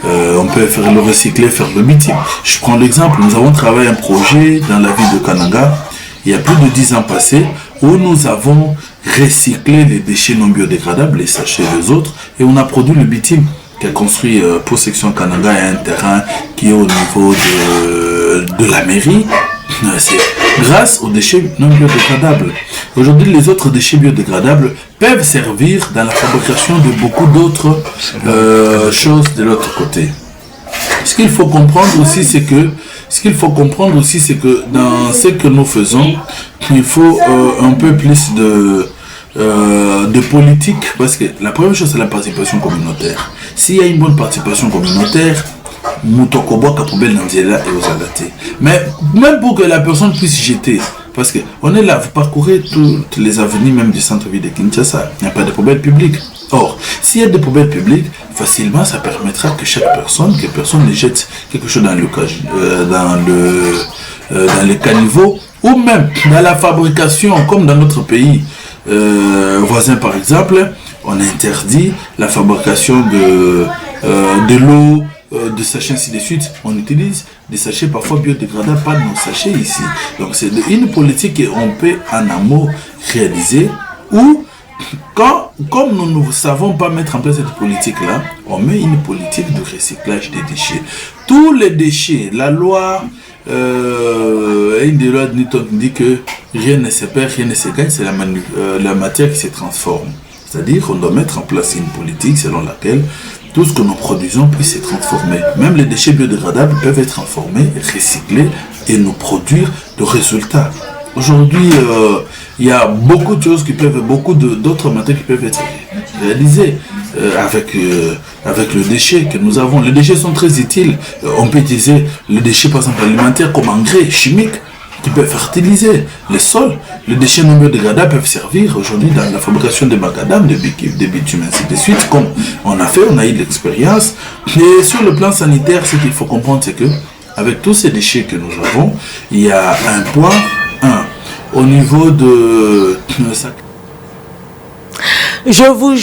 on peut faire le recycler, faire le bitume. Je prends l'exemple, nous avons travaillé un projet dans la ville de Kananga, il y a plus de 10 ans passés, où nous avons recyclé les déchets non biodégradables, les sachets et les autres, et on a produit le bitume qui a construit pour section Kananga et un terrain qui est au niveau de la mairie. C'est grâce aux déchets non biodégradables. Aujourd'hui, les autres déchets biodégradables peuvent servir dans la fabrication de beaucoup d'autres choses de l'autre côté. Ce qu'il faut comprendre aussi, c'est que dans ce que nous faisons, il faut un peu plus de politique, parce que la première chose, c'est la participation communautaire. S'il y a une bonne participation communautaire, Moutokoboka poubelle Nandiela et aux Alaté. Mais même pour que la personne puisse jeter, parce qu'on est là, vous parcourez toutes les avenues même du centre-ville de Kinshasa, il n'y a pas de poubelles publiques. Or, s'il y a des poubelles publiques, facilement ça permettra que personne ne jette quelque chose dans dans les caniveaux, ou même dans la fabrication, comme dans notre pays voisin par exemple, on interdit la fabrication de l'eau, de sachets, ainsi de suite. On utilise des sachets parfois biodégradables, pas nos sachets ici. Donc c'est une politique qu'on peut en amont réaliser, ou comme nous ne savons pas mettre en place cette politique-là, on met une politique de recyclage des déchets. Tous les déchets, la loi, une des lois de Newton dit que rien ne se perd, rien ne se gagne, c'est la matière qui se transforme. C'est-à-dire qu'on doit mettre en place une politique selon laquelle tout ce que nous produisons puisse se transformer. Même les déchets biodégradables peuvent être transformés, recyclés et nous produire de résultats. Aujourd'hui, il y a beaucoup de choses qui peuvent, beaucoup d'autres matières qui peuvent être réalisées avec le déchet que nous avons. Les déchets sont très utiles. On peut utiliser le déchet, par exemple, alimentaire comme engrais chimique qui peut fertiliser les sols. Les déchets non biodégradables peuvent servir aujourd'hui dans la fabrication de macadam, de bitume, ainsi de suite. Comme on a eu de l'expérience. Et sur le plan sanitaire, ce qu'il faut comprendre, c'est que avec tous ces déchets que nous avons, il y a un point, au niveau de... Je vous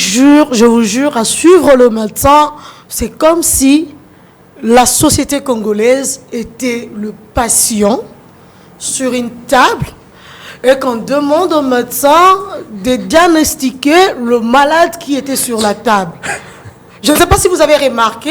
jure, à suivre le médecin, c'est comme si la société congolaise était le patient sur une table et qu'on demande au médecin de diagnostiquer le malade qui était sur la table. Je ne sais pas si vous avez remarqué,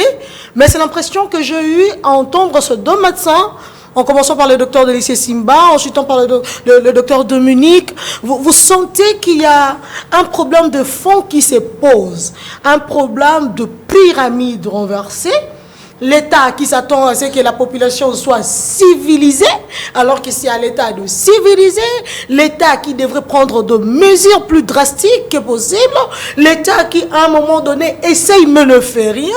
mais c'est l'impression que j'ai eue à entendre ces deux médecins, en commençant par le docteur Delisée Simba, ensuite par le docteur Dominique. Vous sentez qu'il y a un problème de fond qui se pose, un problème de pyramide renversée. L'État qui s'attend à ce que la population soit civilisée, alors que c'est à l'État de civiliser, l'État qui devrait prendre de mesures plus drastiques que possible, l'État qui à un moment donné essaye mais ne fait rien.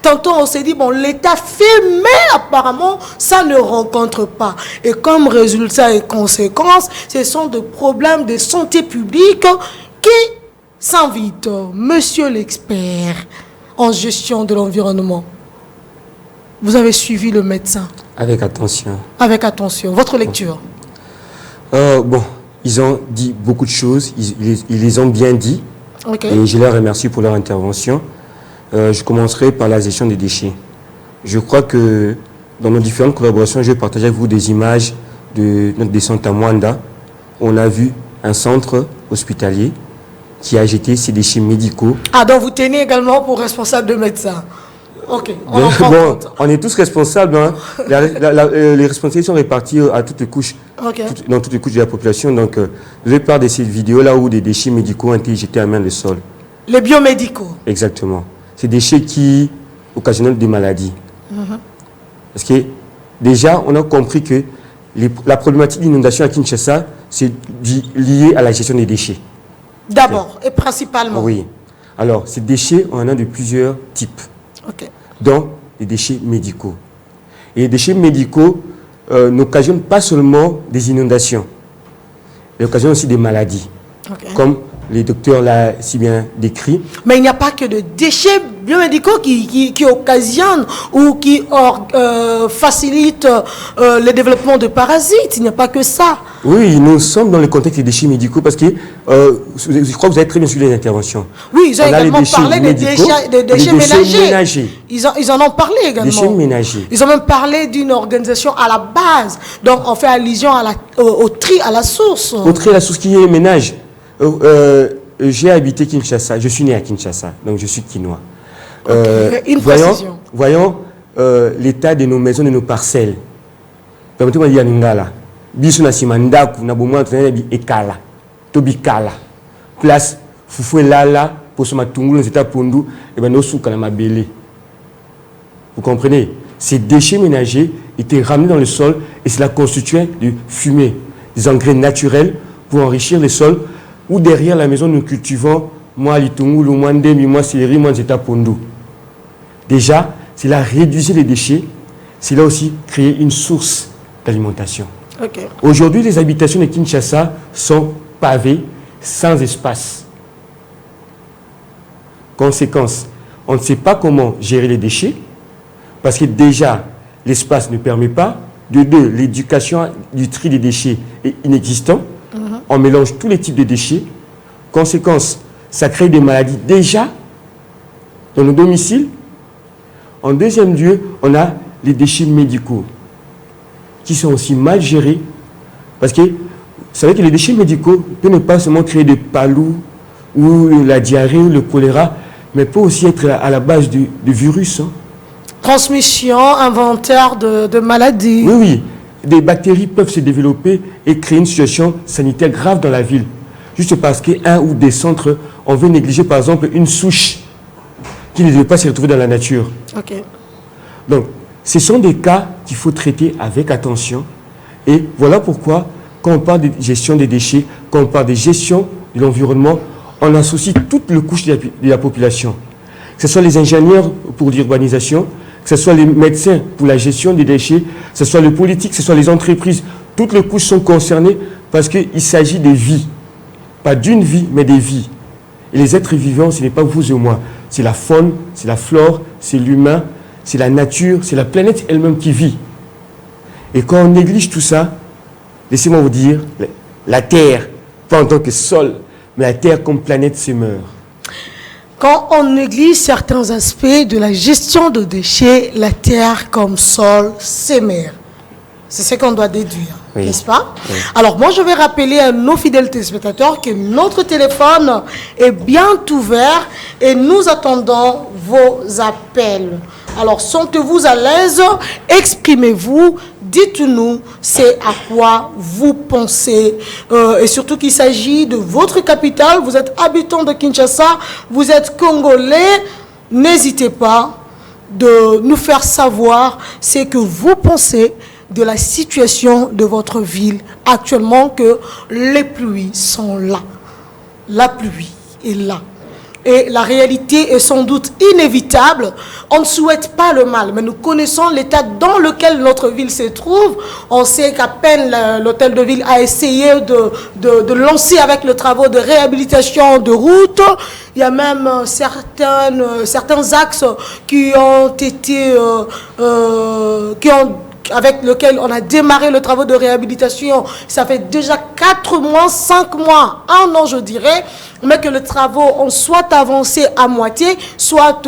Tantôt on s'est dit, bon, l'État fait, mais apparemment ça ne rencontre pas. Et comme résultat et conséquence, ce sont des problèmes de santé publique qui s'invitent. Monsieur l'expert en gestion de l'environnement, vous avez suivi le médecin? Avec attention. Avec attention. Votre lecture? Bon, ils ont dit beaucoup de choses, ils les ont bien dit. Okay. Et je les remercie pour leur intervention. Je commencerai par la gestion des déchets. Je crois que dans nos différentes collaborations, je vais partager avec vous des images de notre descente à Mwanda. On a vu un centre hospitalier qui a jeté ses déchets médicaux. Ah, donc vous tenez également pour responsable de médecin? Ok, on est tous responsables. Hein. Les responsabilités sont réparties à toutes les couches, dans toutes les couches de la population. Donc, je vais parler de ces vidéos-là où des déchets médicaux ont été jetés à main le sol. Les biomédicaux? Exactement. C'est des déchets qui occasionnent des maladies. Parce que déjà, on a compris que la problématique d'inondation à Kinshasa, c'est lié à la gestion des déchets. D'abord et principalement? Oui. Alors, ces déchets, on en a de plusieurs types. Dont les déchets médicaux. Et les déchets médicaux n'occasionnent pas seulement des inondations, ils occasionnent aussi des maladies, comme les docteurs l'ont si bien décrit. Mais il n'y a pas que de déchets biomédicaux qui occasionnent ou qui facilitent le développement de parasites. Il n'y a pas que ça. Oui, nous sommes dans le contexte des déchets médicaux parce que je crois que vous avez très bien suivi les interventions. Oui, ils ont également parlé des déchets ménagers. Ils en ont parlé également. Déchets ménagers. Ils ont même parlé d'une organisation à la base. Donc on fait allusion au tri à la source. Au tri à la source qui est ménage. J'ai habité Kinshasa, je suis né à Kinshasa, donc je suis quinois. Une précision. Voyons l'état de nos maisons, de nos parcelles. Permettez-moi de dire Ningala. Biso na simandaku na bomwa tunene bi ekala. Tobi kala. Place fufu lala pour se matungulu nzeta pondu et ben nosuka na mabele. Vous comprenez? Ces déchets ménagers étaient ramenés dans le sol et cela constituait du fumier, des engrais naturels pour enrichir les sols. Ou derrière la maison, nous cultivons moi litungulu, moi ndemi, moi céleri, moi nzeta pondu. Déjà, cela réduisait les déchets, cela aussi créait une source d'alimentation. Aujourd'hui, les habitations de Kinshasa sont pavées, sans espace. Conséquence, on ne sait pas comment gérer les déchets, parce que déjà, l'espace ne permet pas, De deux, l'éducation du tri des déchets est inexistant. On mélange tous les types de déchets. Conséquence, ça crée des maladies déjà dans nos domiciles. En deuxième lieu, on a les déchets médicaux qui sont aussi mal gérés. Parce que vous savez que les déchets médicaux peuvent ne pas seulement créer des palous ou la diarrhée ou le choléra, mais peut aussi être à la base de virus. Transmission, inventaire de maladies. Oui, oui. Des bactéries peuvent se développer et créer une situation sanitaire grave dans la ville. Juste parce qu'un ou des centres, on veut négliger par exemple une souche qui ne devait pas se retrouver dans la nature. Ok. Donc, ce sont des cas qu'il faut traiter avec attention. Et voilà pourquoi, quand on parle de gestion des déchets, quand on parle de gestion de l'environnement, on associe toutes les couches de la population. Que ce soit les ingénieurs pour l'urbanisation, que ce soit les médecins pour la gestion des déchets, que ce soit les politiques, que ce soit les entreprises. Toutes les couches sont concernées parce qu'il s'agit des vies. Pas d'une vie, mais des vies. Et les êtres vivants, ce n'est pas vous et moi. C'est la faune, c'est la flore, c'est l'humain, c'est la nature, c'est la planète elle-même qui vit. Et quand on néglige tout ça, laissez-moi vous dire, la Terre, pas en tant que sol, mais la Terre comme planète se meurt. Quand on néglige certains aspects de la gestion de déchets, la terre comme sol s'émère. C'est ce qu'on doit déduire, oui. N'est-ce pas? Oui. Alors moi, je vais rappeler à nos fidèles téléspectateurs que notre téléphone est bien ouvert et nous attendons vos appels. Alors, sentez-vous à l'aise, exprimez-vous, dites-nous c'est à quoi vous pensez. Et surtout qu'il s'agit de votre capitale, vous êtes habitant de Kinshasa, vous êtes congolais, n'hésitez pas de nous faire savoir ce que vous pensez de la situation de votre ville actuellement, que les pluies sont là. La pluie est là. Et la réalité est sans doute inévitable. On ne souhaite pas le mal, mais nous connaissons l'état dans lequel notre ville se trouve. On sait qu'à peine l'hôtel de ville a essayé de lancer avec les travaux de réhabilitation de routes. Il y a même certains axes qui ont été... avec lequel on a démarré le travail de réhabilitation. Ça fait déjà 4 mois, 5 mois, 1 an je dirais, mais que les travaux ont soit avancé à moitié, soit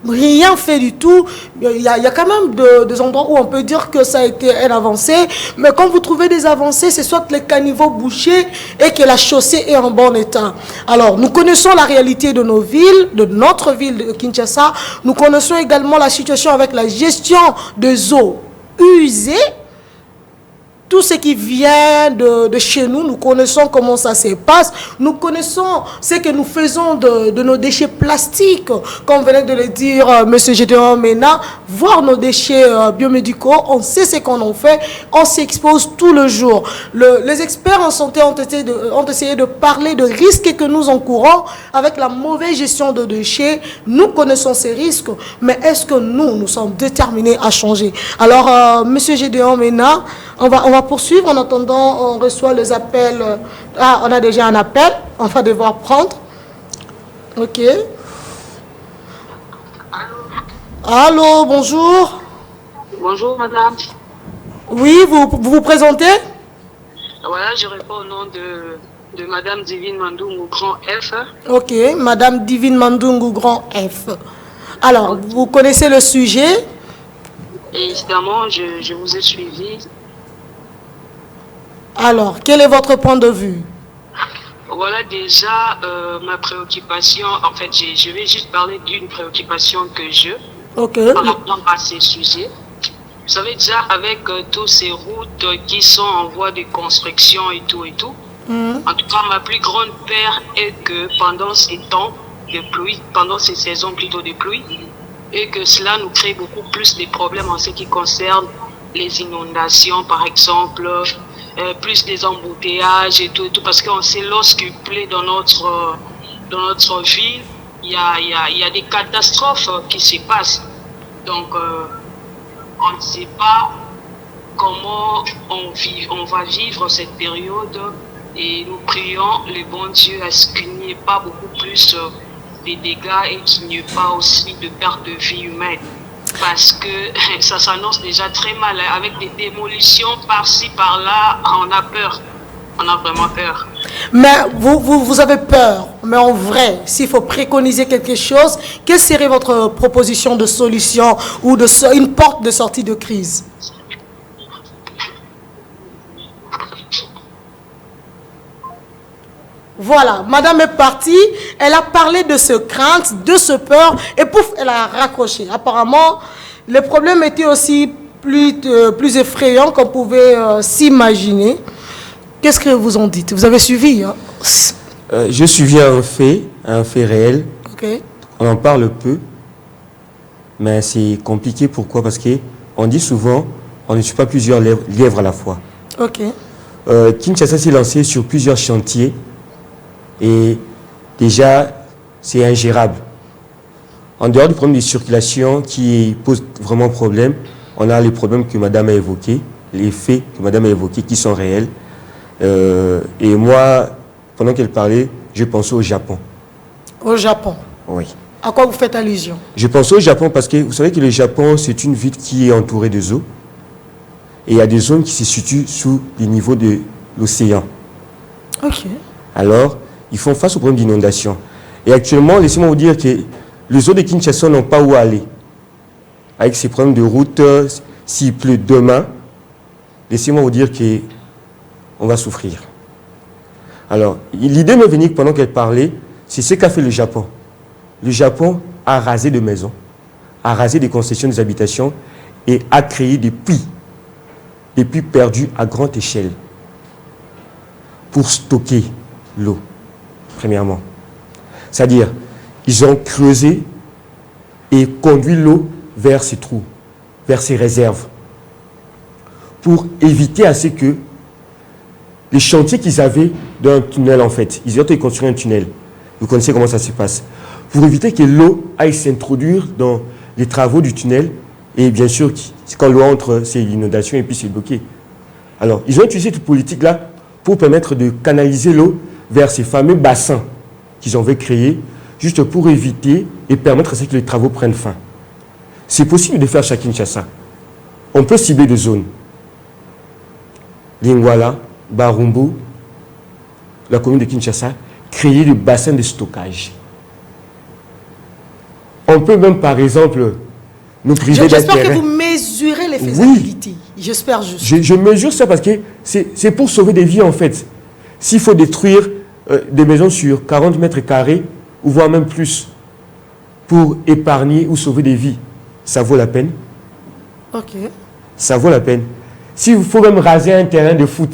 rien fait du tout. Il y a quand même des endroits où on peut dire que ça a été une avancée, mais quand vous trouvez des avancées, c'est soit les caniveaux bouchés et que la chaussée est en bon état. Alors, nous connaissons la réalité de nos villes, de notre ville de Kinshasa. Nous connaissons également la situation avec la gestion des eaux usées. Tout ce qui vient de chez nous, nous connaissons comment ça se passe. Nous connaissons ce que nous faisons de nos déchets plastiques, comme venait de le dire M. Gédéon Mena, voire nos déchets biomédicaux. On sait ce qu'on en fait, on s'expose tout le jour. Les experts en santé ont essayé de parler de risques que nous encourons avec la mauvaise gestion de déchets. Nous connaissons ces risques, mais est-ce que nous sommes déterminés à changer? Alors, M. Gédéon Mena, on va poursuivre. En attendant, on reçoit les appels. Ah, on a déjà un appel. On va devoir prendre. Ok. Allô, bonjour. Bonjour, madame. Oui, vous présentez? Voilà, je réponds au nom de madame Divine Mandungu, grand F. Ok, madame Divine Mandungu, grand F. Alors, vous connaissez le sujet? Et évidemment, je vous ai suivi. Alors, quel est votre point de vue? Voilà déjà ma préoccupation. En fait, je vais juste parler d'une préoccupation que j'ai par rapport à ces sujets. Vous savez déjà, avec toutes ces routes qui sont en voie de construction et tout. En tout cas, ma plus grande peur est que pendant ces temps de pluie, pendant ces saisons plutôt de pluie, et que cela nous crée beaucoup plus de problèmes en ce qui concerne les inondations, par exemple, plus des embouteillages et tout, parce qu'on sait lorsqu'il pleut dans notre ville, il y a des catastrophes qui se passent. Donc, on ne sait pas comment on va vivre cette période, et nous prions le bon Dieu à ce qu'il n'y ait pas beaucoup plus de dégâts et qu'il n'y ait pas aussi de perte de vie humaine. parce que ça s'annonce déjà très mal, hein, avec des démolitions par-ci, par-là. On a peur. On a vraiment peur. Mais vous avez peur. Mais en vrai, s'il faut préconiser quelque chose, quelle serait votre proposition de solution ou une porte de sortie de crise? Voilà, madame est partie, elle a parlé de ce crainte, de ce peur, et pouf, elle a raccroché. Apparemment, le problème était aussi plus effrayant qu'on pouvait s'imaginer. Qu'est-ce que vous en dites? Vous avez suivi, hein? Je suivis un fait réel. Okay. On en parle peu, mais c'est compliqué. Pourquoi? Parce qu'on dit souvent, on ne suit pas plusieurs lièvres à la fois. Okay. Kinshasa s'est lancé sur plusieurs chantiers et déjà, c'est ingérable. En dehors du problème de circulation qui pose vraiment problème, on a les problèmes que madame a évoqués, les faits que madame a évoqués qui sont réels. Et moi, pendant qu'elle parlait, je pensais au Japon. Au Japon? Oui. À quoi vous faites allusion? Je pensais au Japon parce que vous savez que le Japon, c'est une ville qui est entourée de eaux. Et il y a des zones qui se situent sous les niveaux de l'océan. Ok. Alors, ils font face au problème d'inondation. Et actuellement, laissez-moi vous dire que les eaux de Kinshasa n'ont pas où aller. Avec ces problèmes de route, s'il pleut demain, laissez-moi vous dire qu'on va souffrir. Alors, l'idée m'est venue pendant qu'elle parlait, c'est ce qu'a fait le Japon. Le Japon a rasé des maisons, a rasé des concessions des habitations et a créé des puits perdus à grande échelle pour stocker l'eau, premièrement. C'est-à-dire, ils ont creusé et conduit l'eau vers ces trous, vers ces réserves, pour éviter à ce que les chantiers qu'ils avaient dans un tunnel, en fait, ils ont construit un tunnel. Vous connaissez comment ça se passe. Pour éviter que l'eau aille s'introduire dans les travaux du tunnel, et bien sûr, quand l'eau entre, c'est l'inondation et puis c'est bloqué. Alors, ils ont utilisé cette politique-là pour permettre de canaliser l'eau vers ces fameux bassins qu'ils avaient créés, juste pour éviter et permettre à ce que les travaux prennent fin. C'est possible de faire chez Kinshasa. On peut cibler des zones. Lingwala, Barumbu, la commune de Kinshasa, créer des bassins de stockage. On peut même, par exemple, nous priver d'un terrain. J'espère que vous mesurez les faisabilités. Oui. J'espère juste. Je mesure ça parce que c'est pour sauver des vies, en fait. S'il faut détruire des maisons sur 40 mètres carrés, ou voire même plus, pour épargner ou sauver des vies, ça vaut la peine. Ok. Ça vaut la peine. S'il faut même raser un terrain de foot,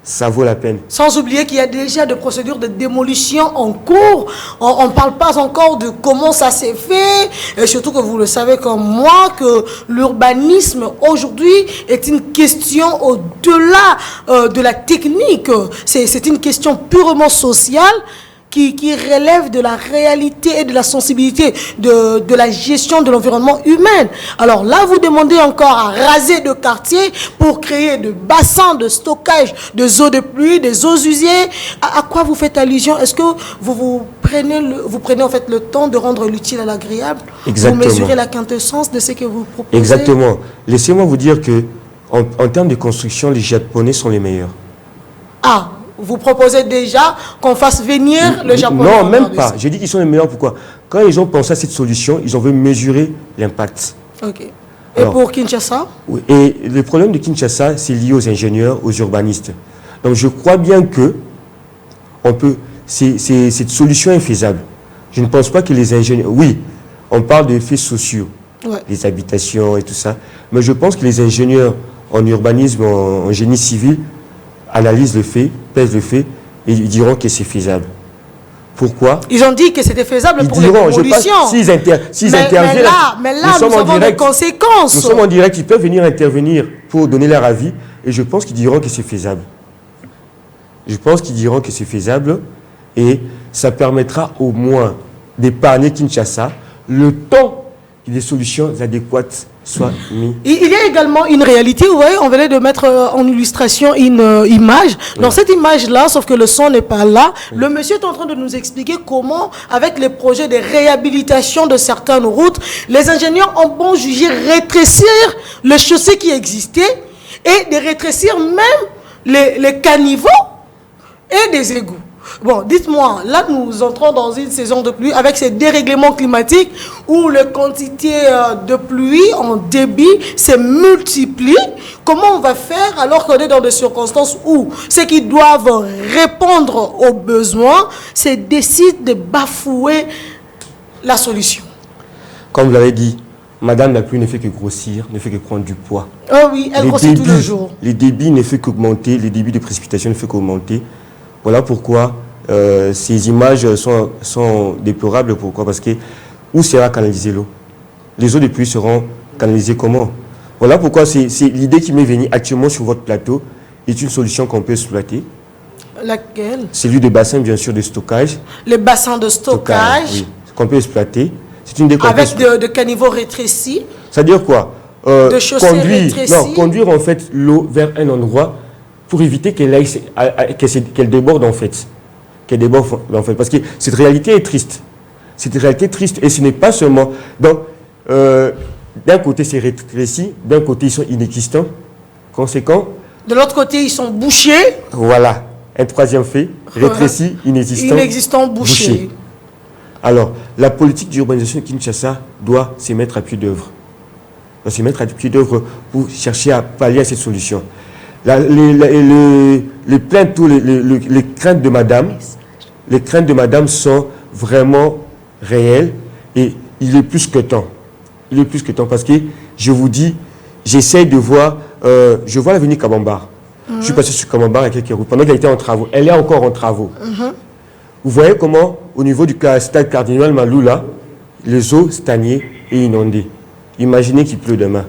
ça vaut la peine. Sans oublier qu'il y a déjà des procédures de démolition en cours. On ne parle pas encore de comment ça s'est fait. Et surtout que vous le savez comme moi, que l'urbanisme aujourd'hui est une question au-delà de la technique. C'est une question purement sociale qui relève de la réalité et de la sensibilité de la gestion de l'environnement humain. Alors là, vous demandez encore à raser de quartiers pour créer de bassins de stockage des eaux de pluie, des eaux usées. À quoi vous faites allusion? Est-ce que vous prenez en fait le temps de rendre l'utile à l'agréable? Exactement. Vous mesurez la quintessence de ce que vous proposez? Exactement. Laissez-moi vous dire que en termes de construction, les Japonais sont les meilleurs. Ah, vous proposez déjà qu'on fasse venir le Japon? Non, même pas. J'ai dit qu'ils sont les meilleurs. Pourquoi? Quand ils ont pensé à cette solution, ils ont voulu mesurer l'impact. Ok. Et alors, pour Kinshasa? Oui. Et le problème de Kinshasa, c'est lié aux ingénieurs, aux urbanistes. Donc je crois bien que cette solution est faisable. Je ne pense pas que les ingénieurs... Oui, on parle d'effets sociaux, ouais, les habitations et tout ça. Mais je pense que les ingénieurs en urbanisme, en génie civil, analysent le fait, pèsent le fait, et ils diront que c'est faisable. Pourquoi? Ils ont dit que c'était faisable pour les démolitions. S'ils interviennent, mais là, nous avons des conséquences. Nous sommes en direct, ils peuvent venir intervenir pour donner leur avis, et je pense qu'ils diront que c'est faisable. Je pense qu'ils diront que c'est faisable, et ça permettra au moins d'épargner Kinshasa le temps que des solutions adéquates soient mises. Il y a également une réalité, vous voyez, on venait de mettre en illustration une image. Dans cette image-là, sauf que le son n'est pas là, le monsieur est en train de nous expliquer comment, avec les projets de réhabilitation de certaines routes, les ingénieurs ont bon jugé rétrécir les chaussées qui existaient et de rétrécir même les caniveaux et des égouts. Bon, dites-moi, là nous entrons dans une saison de pluie avec ces dérèglements climatiques où les quantités de pluie en débit se multiplient. Comment on va faire alors qu'on est dans des circonstances où ceux qui doivent répondre aux besoins se décident de bafouer la solution? Comme vous l'avez dit, Madame la pluie ne fait que grossir, ne fait que prendre du poids. Oh oui, elle grossit tous les jours. Les débits ne fait qu'augmenter, les débits de précipitation ne fait qu'augmenter. Voilà pourquoi ces images sont déplorables. Pourquoi? Parce que où sera canalisée l'eau? Les eaux de pluie seront canalisées comment? Voilà pourquoi c'est l'idée qui m'est venue actuellement sur votre plateau est une solution qu'on peut exploiter. Laquelle? Celui des bassins, bien sûr, de stockage. Les bassins de stockage. Oui, qu'on peut exploiter. C'est une idée qu'on avec de caniveaux rétrécis. C'est-à-dire quoi? De chaussées rétrécies. Conduire en fait l'eau vers un endroit pour éviter qu'elle déborde en fait. Qu'elle déborde en fait. Parce que cette réalité est triste. Cette réalité triste. Et ce n'est pas seulement... Donc, d'un côté, c'est rétréci. D'un côté, ils sont inexistants. Conséquent. De l'autre côté, ils sont bouchés. Voilà. Un troisième fait. Rétréci, inexistant. Inexistant, bouché. Alors, la politique d'urbanisation de Kinshasa doit se mettre à pied d'œuvre. Doit se mettre à pied d'œuvre pour chercher à pallier à cette solution. Les plaintes, les craintes de madame sont vraiment réelles et il est plus que temps. Il est plus que temps parce que je vous dis, j'essaie de voir, je vois l'avenue Kabambar. Je suis passé sur Kabambar avec quelques routes pendant qu'elle était en travaux. Elle est encore en travaux. Vous voyez comment, au niveau du stade Cardinal Malou, là, les eaux stagnées et inondées. Imaginez qu'il pleut demain.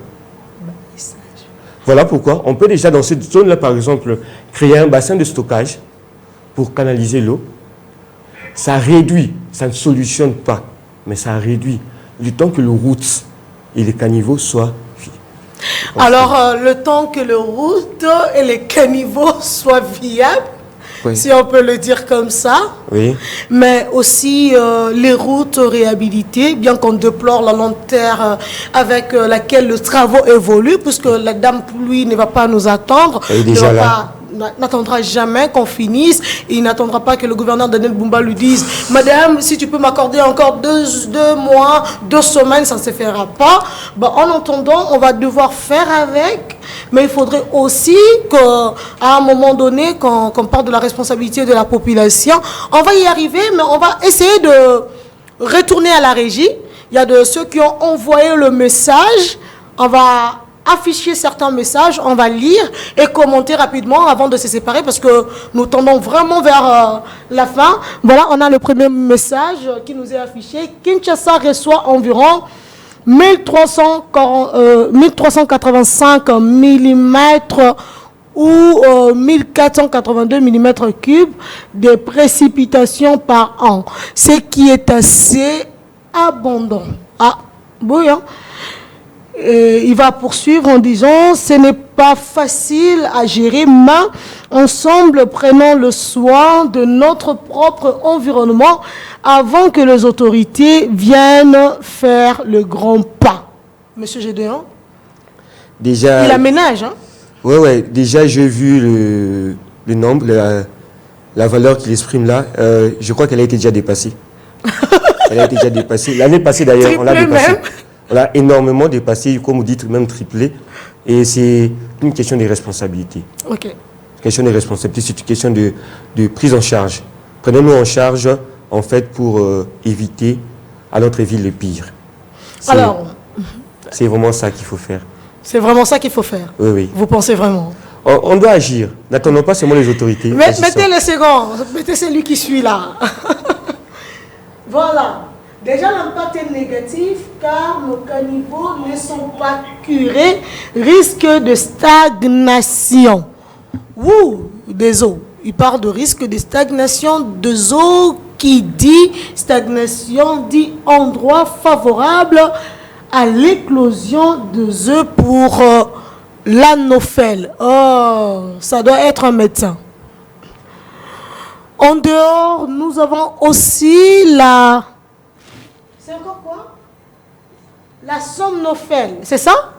Voilà pourquoi on peut déjà dans cette zone-là, par exemple, créer un bassin de stockage pour canaliser l'eau. Ça réduit, ça ne solutionne pas, mais ça réduit le temps que les routes et les caniveaux soient vides. Alors, le temps que les routes et les caniveaux soient viables, oui, si on peut le dire comme ça. Oui. Mais aussi les routes réhabilitées, bien qu'on déplore la lenteur avec laquelle le travaux évolue, puisque la dame pluie ne va pas nous attendre. Elle est déjà là. N'attendra jamais qu'on finisse et il n'attendra pas que le gouverneur Daniel Bumba lui dise « Madame, si tu peux m'accorder encore deux mois, 2 semaines, ça ne se fera pas. » En attendant, on va devoir faire avec, mais il faudrait aussi qu'à un moment donné, quand on parle de la responsabilité de la population, on va y arriver, mais on va essayer de retourner à la régie. Il y a de ceux qui ont envoyé le message, on va afficher certains messages, on va lire et commenter rapidement avant de se séparer parce que nous tendons vraiment vers la fin. Voilà, on a le premier message qui nous est affiché. Kinshasa reçoit environ 1385 mm ou 1482 mm3 de précipitations par an, ce qui est assez abondant. Ah, oui, hein? Il va poursuivre en disant « Ce n'est pas facile à gérer, mais ensemble, prenons le soin de notre propre environnement avant que les autorités viennent faire le grand pas. » Monsieur Gédéon, déjà, il aménage, hein? Oui, déjà j'ai vu le nombre, la valeur qu'il exprime là. Je crois qu'elle a été déjà dépassée. Elle a été déjà dépassée. L'année passée d'ailleurs, on l'a dépassée. Même. On l'a énormément dépassé, comme vous dites, même triplé. Et c'est une question de responsabilité. Ok. Une question de responsabilité, c'est une question de prise en charge. Prenons-nous en charge, en fait, pour éviter, à notre avis, le pire. Alors, c'est vraiment ça qu'il faut faire. C'est vraiment ça qu'il faut faire. Oui, oui. Vous pensez vraiment? On doit agir. N'attendons pas seulement les autorités. Mettez le second. Mettez celui qui suit là. Voilà. Déjà, l'impact est négatif car nos caniveaux ne sont pas curés. Risque de stagnation. Des eaux. Il parle de risque de stagnation des eaux qui dit stagnation, dit endroit favorable à l'éclosion des œufs pour l'anophèle. Oh, ça doit être un médecin. En dehors, nous avons aussi la... C'est encore quoi? La somnophèle, c'est ça?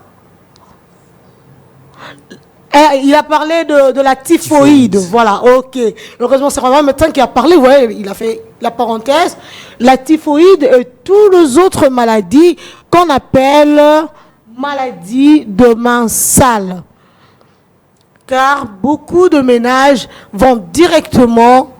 Il a parlé de la typhoïde. Voilà, ok. Heureusement, c'est vraiment un médecin qui a parlé. Ouais, il a fait la parenthèse. La typhoïde et toutes les autres maladies qu'on appelle maladies de main sale. Car beaucoup de ménages vont directement...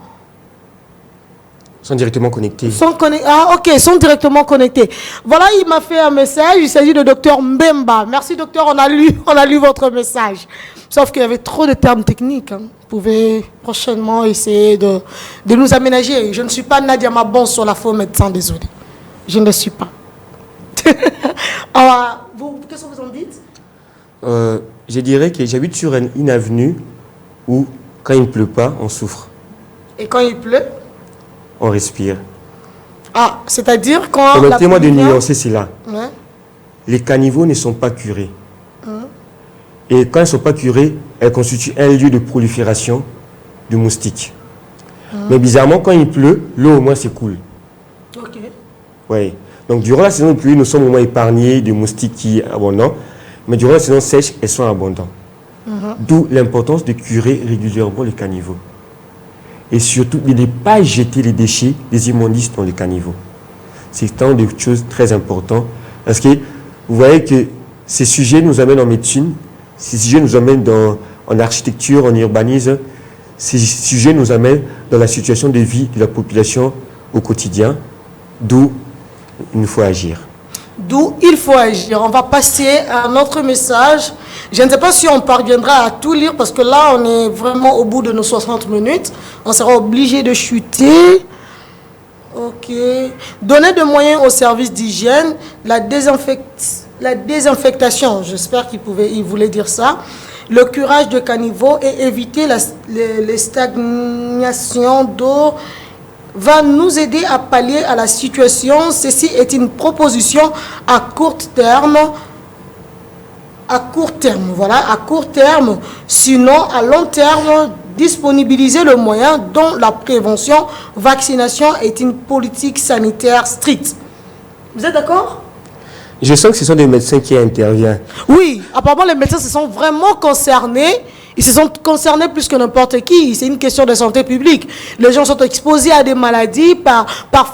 Sont directement connectés. Sont directement connectés. Voilà, il m'a fait un message. Il s'agit de Dr Mbemba. Merci, docteur. On a lu votre message. Sauf qu'il y avait trop de termes techniques. Vous pouvez prochainement essayer de nous aménager. Je ne suis pas Nadia Mabon sur la faux médecin, désolé. Je ne le suis pas. Alors, qu'est-ce que vous en dites? Je dirais que j'habite sur une avenue où, quand il ne pleut pas, on souffre. Et quand il pleut? On respire. Ah, c'est-à-dire quand... Permettez-moi de nuancer cela. Ouais. Les caniveaux ne sont pas curés. Et quand elles ne sont pas curées, elles constituent un lieu de prolifération de moustiques. Mais bizarrement, quand il pleut, l'eau au moins s'écoule. Ok. Oui. Donc durant la saison de pluie, nous sommes au moins épargnés de moustiques qui sont abondants. Mais durant la saison sèche, elles sont abondantes. D'où l'importance de curer régulièrement les caniveaux. Et surtout, de ne pas jeter les déchets, les immondices dans les caniveaux. C'est tant de choses très importantes. Parce que vous voyez que ces sujets nous amènent en médecine, ces sujets nous amènent en architecture, en urbanisme, ces sujets nous amènent dans la situation de vie de la population au quotidien, d'où il faut agir. D'où il faut agir. On va passer à un autre message. Je ne sais pas si on parviendra à tout lire parce que là, on est vraiment au bout de nos 60 minutes. On sera obligé de chuter. Ok. Donner des moyens aux services d'hygiène, la désinfectation, j'espère qu'il voulait dire ça, le curage de caniveaux et éviter les stagnations d'eau va nous aider à pallier à la situation. Ceci est une proposition à court terme. Sinon, à long terme, disponibiliser le moyen dont la prévention, vaccination est une politique sanitaire stricte. Vous êtes d'accord? Je sens que ce sont des médecins qui interviennent. Oui, apparemment les médecins se sont vraiment concernés. Ils se sont concernés plus que n'importe qui. C'est une question de santé publique. Les gens sont exposés à des maladies par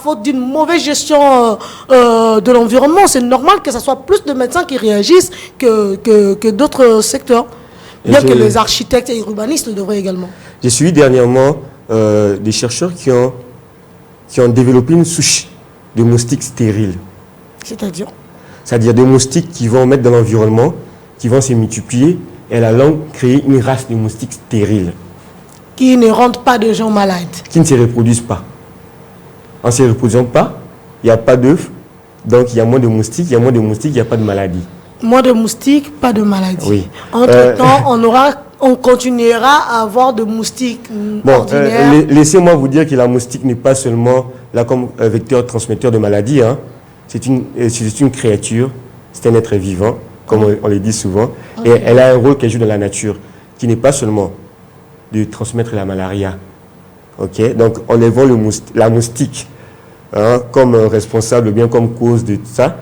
faute d'une mauvaise gestion de l'environnement. C'est normal que ce soit plus de médecins qui réagissent que d'autres secteurs. Bien que les architectes et urbanistes devraient également. J'ai suivi dernièrement des chercheurs qui ont développé une souche de moustiques stériles. C'est-à-dire? C'est-à-dire des moustiques qui vont mettre dans l'environnement, qui vont se multiplier et à la longue créer une race de moustiques stériles. Qui ne rendent pas de gens malades. Qui ne se reproduisent pas. En ne se reproduisant pas, il n'y a pas d'œufs, donc il y a moins de moustiques, il y a moins de moustiques, il n'y a pas de maladies. Moins de moustiques, pas de maladies. Oui. Entre-temps, on continuera à avoir de moustiques ordinaires. Laissez-moi vous dire que la moustique n'est pas seulement là comme vecteur transmetteur de maladies. Hein. C'est une créature, c'est un être vivant, comme on le dit souvent. Et elle a un rôle qu'elle joue dans la nature, qui n'est pas seulement de transmettre la malaria. Okay? Donc, enlevons la moustique comme responsable, bien comme cause de ça.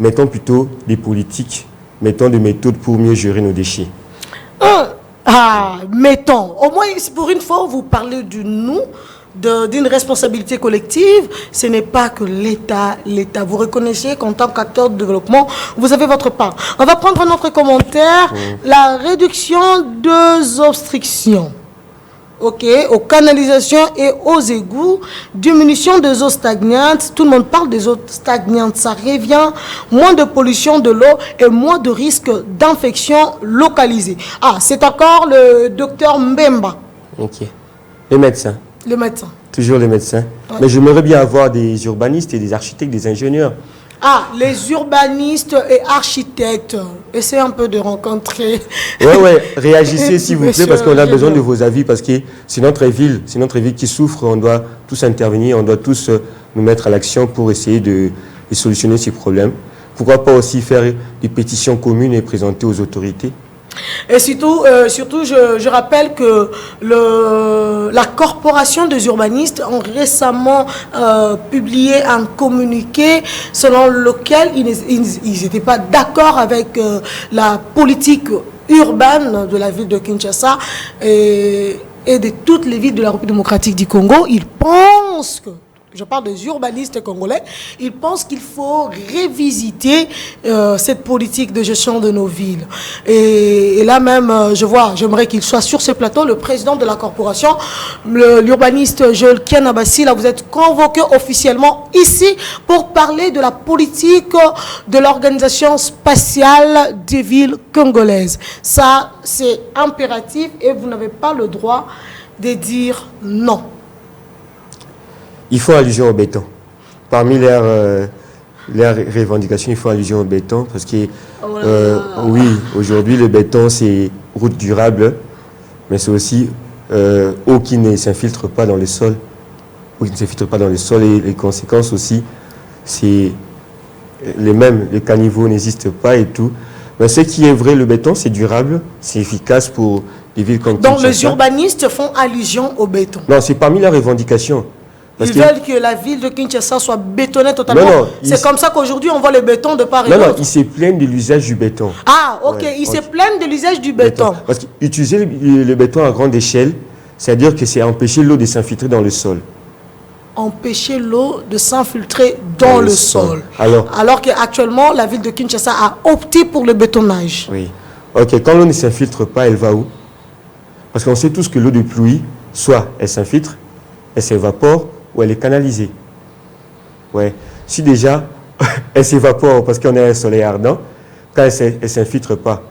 Mettons plutôt des politiques, mettons des méthodes pour mieux gérer nos déchets. Mettons. Au moins, pour une fois, vous parlez du nous, d'une responsabilité collective. Ce n'est pas que l'État. Vous reconnaissez qu'en tant qu'acteur de développement, vous avez votre part. On va prendre un autre commentaire. La réduction des obstructions. Ok, aux canalisations et aux égouts, diminution des eaux stagnantes, tout le monde parle des eaux stagnantes, ça revient, moins de pollution de l'eau et moins de risques d'infection localisées. C'est encore le docteur Mbemba. Ok, les médecins. Le médecin. Toujours les médecins. Ouais. Mais j'aimerais bien avoir des urbanistes et des architectes, des ingénieurs. Les urbanistes et architectes, essayez un peu de rencontrer. Oui, réagissez s'il vous plaît, parce qu'on a besoin de vos avis, parce que c'est notre ville qui souffre, on doit tous intervenir, on doit tous nous mettre à l'action pour essayer de solutionner ces problèmes, pourquoi pas aussi faire des pétitions communes et présenter aux autorités? Et surtout, je rappelle que la corporation des urbanistes ont récemment publié un communiqué selon lequel ils n'étaient pas d'accord avec la politique urbaine de la ville de Kinshasa et de toutes les villes de la République démocratique du Congo. Ils pensent que, je parle des urbanistes congolais, ils pensent qu'il faut révisiter cette politique de gestion de nos villes. Et là même, j'aimerais qu'il soit sur ce plateau, le président de la corporation, l'urbaniste Joël Kianabassi. Là, vous êtes convoqué officiellement ici pour parler de la politique de l'organisation spatiale des villes congolaises. Ça, c'est impératif et vous n'avez pas le droit de dire non. Ils font allusion au béton. Parmi leurs revendications, ils font allusion au béton parce que, oui, aujourd'hui, le béton, c'est route durable, mais c'est aussi eau qui ne s'infiltre pas dans le sol. Eau qui ne s'infiltre pas dans le sol et les conséquences aussi, c'est les mêmes. Les caniveaux n'existent pas et tout. Mais ce qui est vrai, le béton, c'est durable, c'est efficace pour les villes comme Kinshasa. Donc les urbanistes font allusion au béton. Non, c'est parmi leurs revendications. Ils veulent que la ville de Kinshasa soit bétonnée totalement. Non, c'est comme ça qu'aujourd'hui, on voit le béton de part et d'autre. Non, ils se plaignent de l'usage du béton. Ah, ok. Ils se plaignent de l'usage du béton. Parce qu'utiliser le béton à grande échelle, c'est-à-dire que c'est empêcher l'eau de s'infiltrer dans le sol. Empêcher l'eau de s'infiltrer dans le sol. Alors qu'actuellement, la ville de Kinshasa a opté pour le bétonnage. Oui. Ok, quand l'eau ne s'infiltre pas, elle va où? Parce qu'on sait tous que l'eau de pluie, soit elle s'infiltre, elle s'évapore, ou elle est canalisée. Ouais. Si déjà, elle s'évapore parce qu'on a un soleil ardent, quand elle ne s'infiltre pas,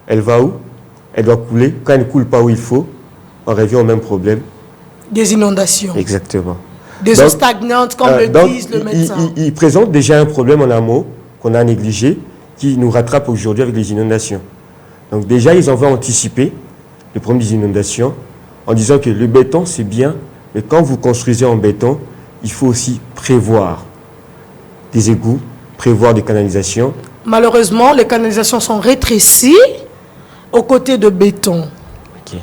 elle va où? Elle doit couler. Quand elle ne coule pas où il faut, on revient au même problème. Des inondations. Exactement. Des eaux stagnantes, comme le disent le médecin. Il présente déjà un problème en amont qu'on a négligé, qui nous rattrape aujourd'hui avec les inondations. Donc déjà, ils en vont anticiper le problème des inondations en disant que le béton, c'est bien, mais quand vous construisez en béton, il faut aussi prévoir des égouts, prévoir des canalisations. Malheureusement, les canalisations sont rétrécies aux côtés de béton. Okay.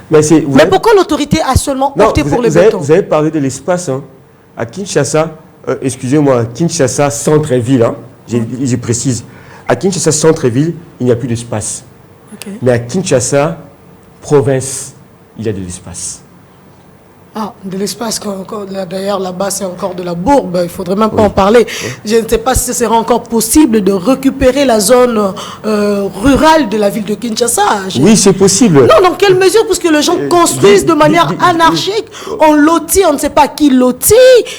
Mais pourquoi l'autorité a seulement opté pour le béton? Vous avez parlé de l'espace. Hein. À Kinshasa, excusez-moi, Kinshasa centre-ville, hein, je précise. À Kinshasa centre-ville, il n'y a plus d'espace. Okay. Mais à Kinshasa province, il y a de l'espace. Ah, de l'espace, d'ailleurs là-bas c'est encore de la bourbe, il ne faudrait même pas en parler. Je ne sais pas si ce sera encore possible de récupérer la zone rurale de la ville de Kinshasa. Oui, c'est possible. Non, dans quelle mesure? Parce que les gens construisent de manière anarchique, on lotit, on ne sait pas qui lotit,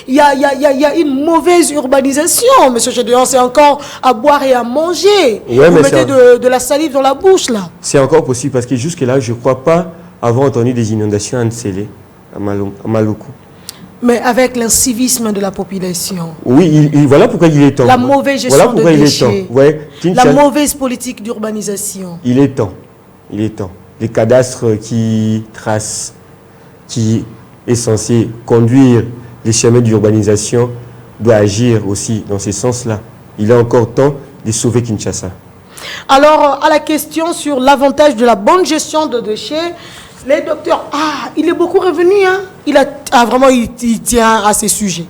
il y a une mauvaise urbanisation. Monsieur Gédéon, c'est encore à boire et à manger. Vous mettez de la salive dans la bouche là. C'est encore possible parce que jusque-là, je ne crois pas avoir entendu des inondations à Nsélé. À Maluku. Mais avec l'incivisme de la population. Oui, voilà pourquoi il est temps. La mauvaise gestion de déchets. La mauvaise politique d'urbanisation. Il est temps. Il est temps. Les cadastres qui tracent, qui est censé conduire les chemins d'urbanisation, doit agir aussi dans ce sens-là. Il est encore temps de sauver Kinshasa. Alors, à la question sur l'avantage de la bonne gestion de déchets, les docteurs, il est beaucoup revenu, hein. Il tient à ces sujets.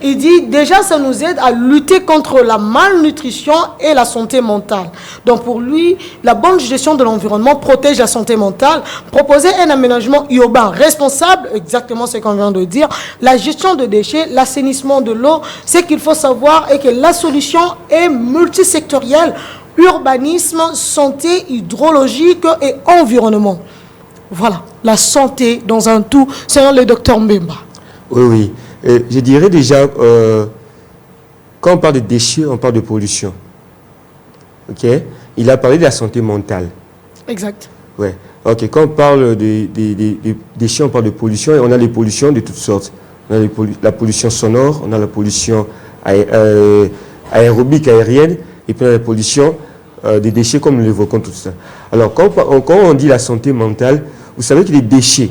Il dit, déjà, ça nous aide à lutter contre la malnutrition et la santé mentale. Donc, pour lui, la bonne gestion de l'environnement protège la santé mentale. Proposer un aménagement urbain responsable, exactement ce qu'on vient de dire, la gestion de déchets, l'assainissement de l'eau, ce qu'il faut savoir est que la solution est multisectorielle, urbanisme, santé, hydrologique et environnement. Voilà, la santé dans un tout, selon le docteur Mbemba. Oui. Je dirais déjà, quand on parle de déchets, on parle de pollution. Ok? Il a parlé de la santé mentale. Exact. Ouais. Ok, quand on parle des déchets, on parle de pollution, et on a les pollutions de toutes sortes. On a la pollution sonore, on a la pollution aérobique, aérienne, et puis on a la pollution des déchets, comme nous l'évoquons tout ça. Alors, quand on dit la santé mentale, vous savez que les déchets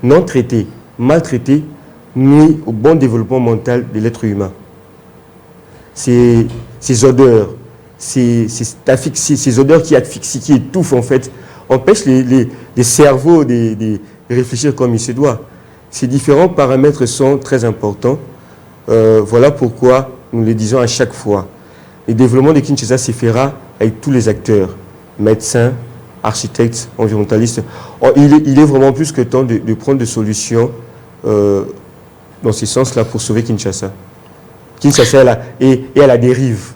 non traités, maltraités, nuisent au bon développement mental de l'être humain. ces odeurs, ces odeurs qui asphyxient, qui étouffent en fait, empêchent les cerveaux de réfléchir comme il se doit. Ces différents paramètres sont très importants. Voilà pourquoi nous le disons à chaque fois. Le développement de Kinshasa se fera avec tous les acteurs, médecins, architectes, environnementalistes. Il est vraiment plus que temps de prendre des solutions dans ce sens-là pour sauver Kinshasa. Kinshasa est à la dérive.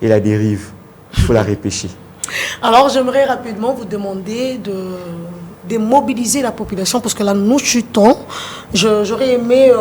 Et la dérive, il faut la repêcher. Alors, j'aimerais rapidement vous demander de mobiliser la population, parce que là, nous chutons. J'aurais aimé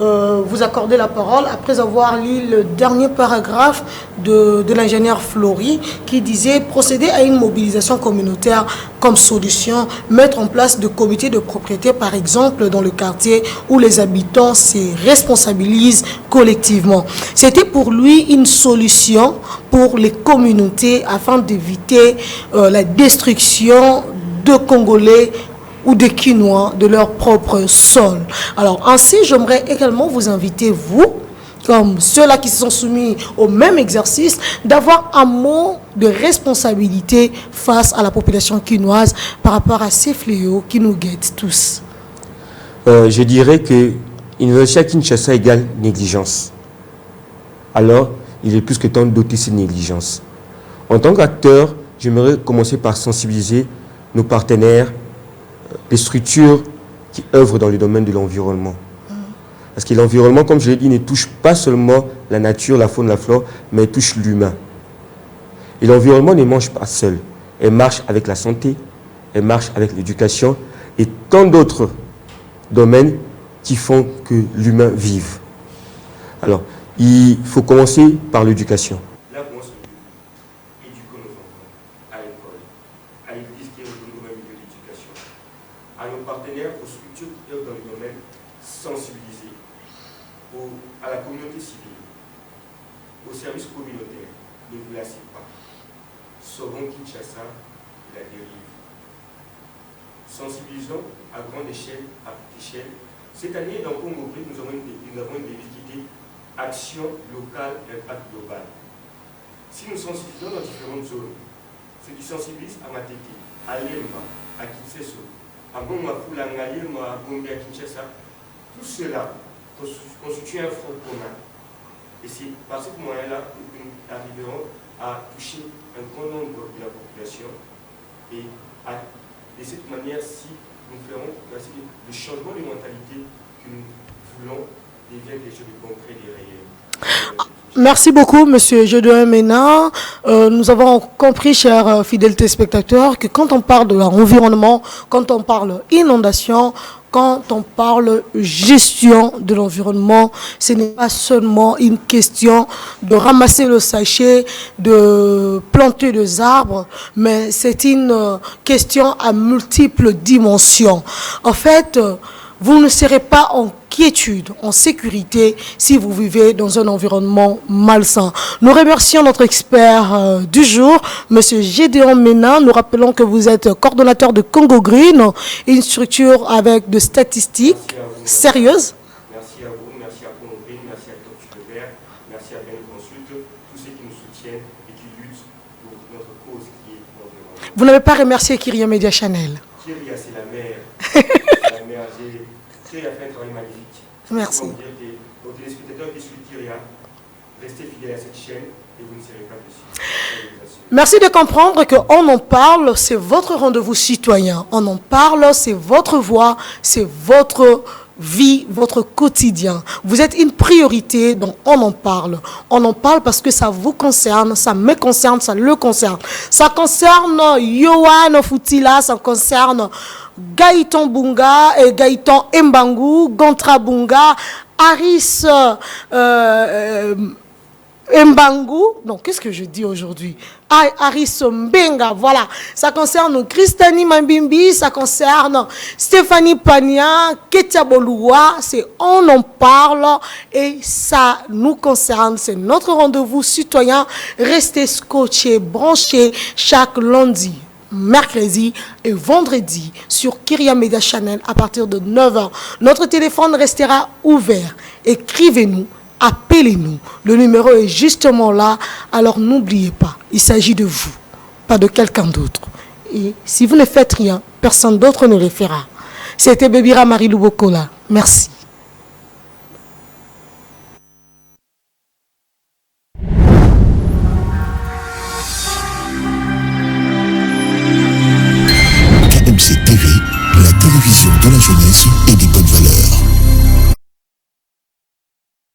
vous accorder la parole après avoir lu le dernier paragraphe de l'ingénieur Flory qui disait procéder à une mobilisation communautaire comme solution, mettre en place des comités de propriété, par exemple, dans le quartier où les habitants se responsabilisent collectivement. C'était pour lui une solution pour les communautés afin d'éviter la destruction de Congolais ou de Quinois de leur propre sol. Alors ainsi, j'aimerais également vous inviter, vous, comme ceux-là qui se sont soumis au même exercice, d'avoir un mot de responsabilité face à la population quinoise par rapport à ces fléaux qui nous guettent tous. Je dirais que innovation à Kinshasa égale négligence. Alors, il est plus que temps d'ôter cette négligence. En tant qu'acteur, j'aimerais commencer par sensibiliser nos partenaires, les structures qui œuvrent dans le domaine de l'environnement. Parce que l'environnement, comme je l'ai dit, ne touche pas seulement la nature, la faune, la flore, mais touche l'humain. Et l'environnement ne mange pas seul. Elle marche avec la santé, elle marche avec l'éducation et tant d'autres domaines qui font que l'humain vive. Alors, il faut commencer par l'éducation. Là, commence éduquer nos enfants à l'école, à l'église qui est au milieu de l'éducation, à nos partenaires, aux structures qui œuvrent dans le domaine, sensibiliser, à la communauté civile, aux services communautaires. Ne vous lassez pas. Sauvons Kinshasa de la dérive. Sensibilisons à grande échelle, à petite échelle. Cette année, dans Congo, nous avons une devise qui dit action locale, impact global. Si nous sensibilisons dans différentes zones, ceux qui sensibilisent à Matete, à Lemba, à Kinseso, à Gomafula, à Lemba, à Gombe, à Kinshasa, tout cela constitue un front commun. Et c'est par ce moyen-là que nous arriverons à toucher un grand nombre de la population. Et de cette manière-ci, nous ferons le changement de mentalité que nous voulons devienne des choses concrètes et réelles. Merci beaucoup, Monsieur Gédéon Mena. Nous avons compris, chers fidèles téléspectateurs, que quand on parle de l'environnement, quand on parle inondation, quand on parle gestion de l'environnement, ce n'est pas seulement une question de ramasser le sachet, de planter des arbres, mais c'est une question à multiples dimensions. En fait, vous ne serez pas en quiétude, en sécurité, si vous vivez dans un environnement malsain. Nous remercions notre expert du jour, M. Gédéon Mena. Nous rappelons que vous êtes coordonnateur de Congo Green, une structure avec des statistiques sérieuses. Merci à vous, merci à Congo Green, merci à Top Super, merci à Ben Consult, tous ceux qui nous soutiennent et qui luttent pour notre cause qui est l'environnement. Vous n'avez pas remercié Kyria Media Channel. Kyria, c'est la mère. La mère, Kyria a fait un travail magnifique. Merci. Aux téléspectateurs qui suivent Kyria, restez fidèles à cette chaîne et vous ne serez pas déçus. Merci de comprendre qu'on en parle, c'est votre rendez-vous citoyen. On en parle, c'est votre voix, c'est votre vie, votre quotidien. Vous êtes une priorité, donc on en parle. On en parle parce que ça vous concerne, ça me concerne, ça le concerne. Ça concerne Yohan Futila, ça concerne Gaëtan Bunga et Gaëtan Mbangu, Gantra Bunga, Aris Mbangu, non, qu'est-ce que je dis aujourd'hui? Aris Mbenga, voilà. Ça concerne Christani Mambimbi, ça concerne Stéphanie Pania, Ketia Boloua, on en parle et ça nous concerne. C'est notre rendez-vous citoyen. Restez scotchés, branchés chaque lundi, mercredi et vendredi sur Kyria Media Channel à partir de 9h. Notre téléphone restera ouvert. Écrivez-nous appelez-nous. Le numéro est justement là. Alors n'oubliez pas, il s'agit de vous, pas de quelqu'un d'autre. Et si vous ne faites rien, personne d'autre ne le fera. C'était Bébira Marie Loubokola. Merci.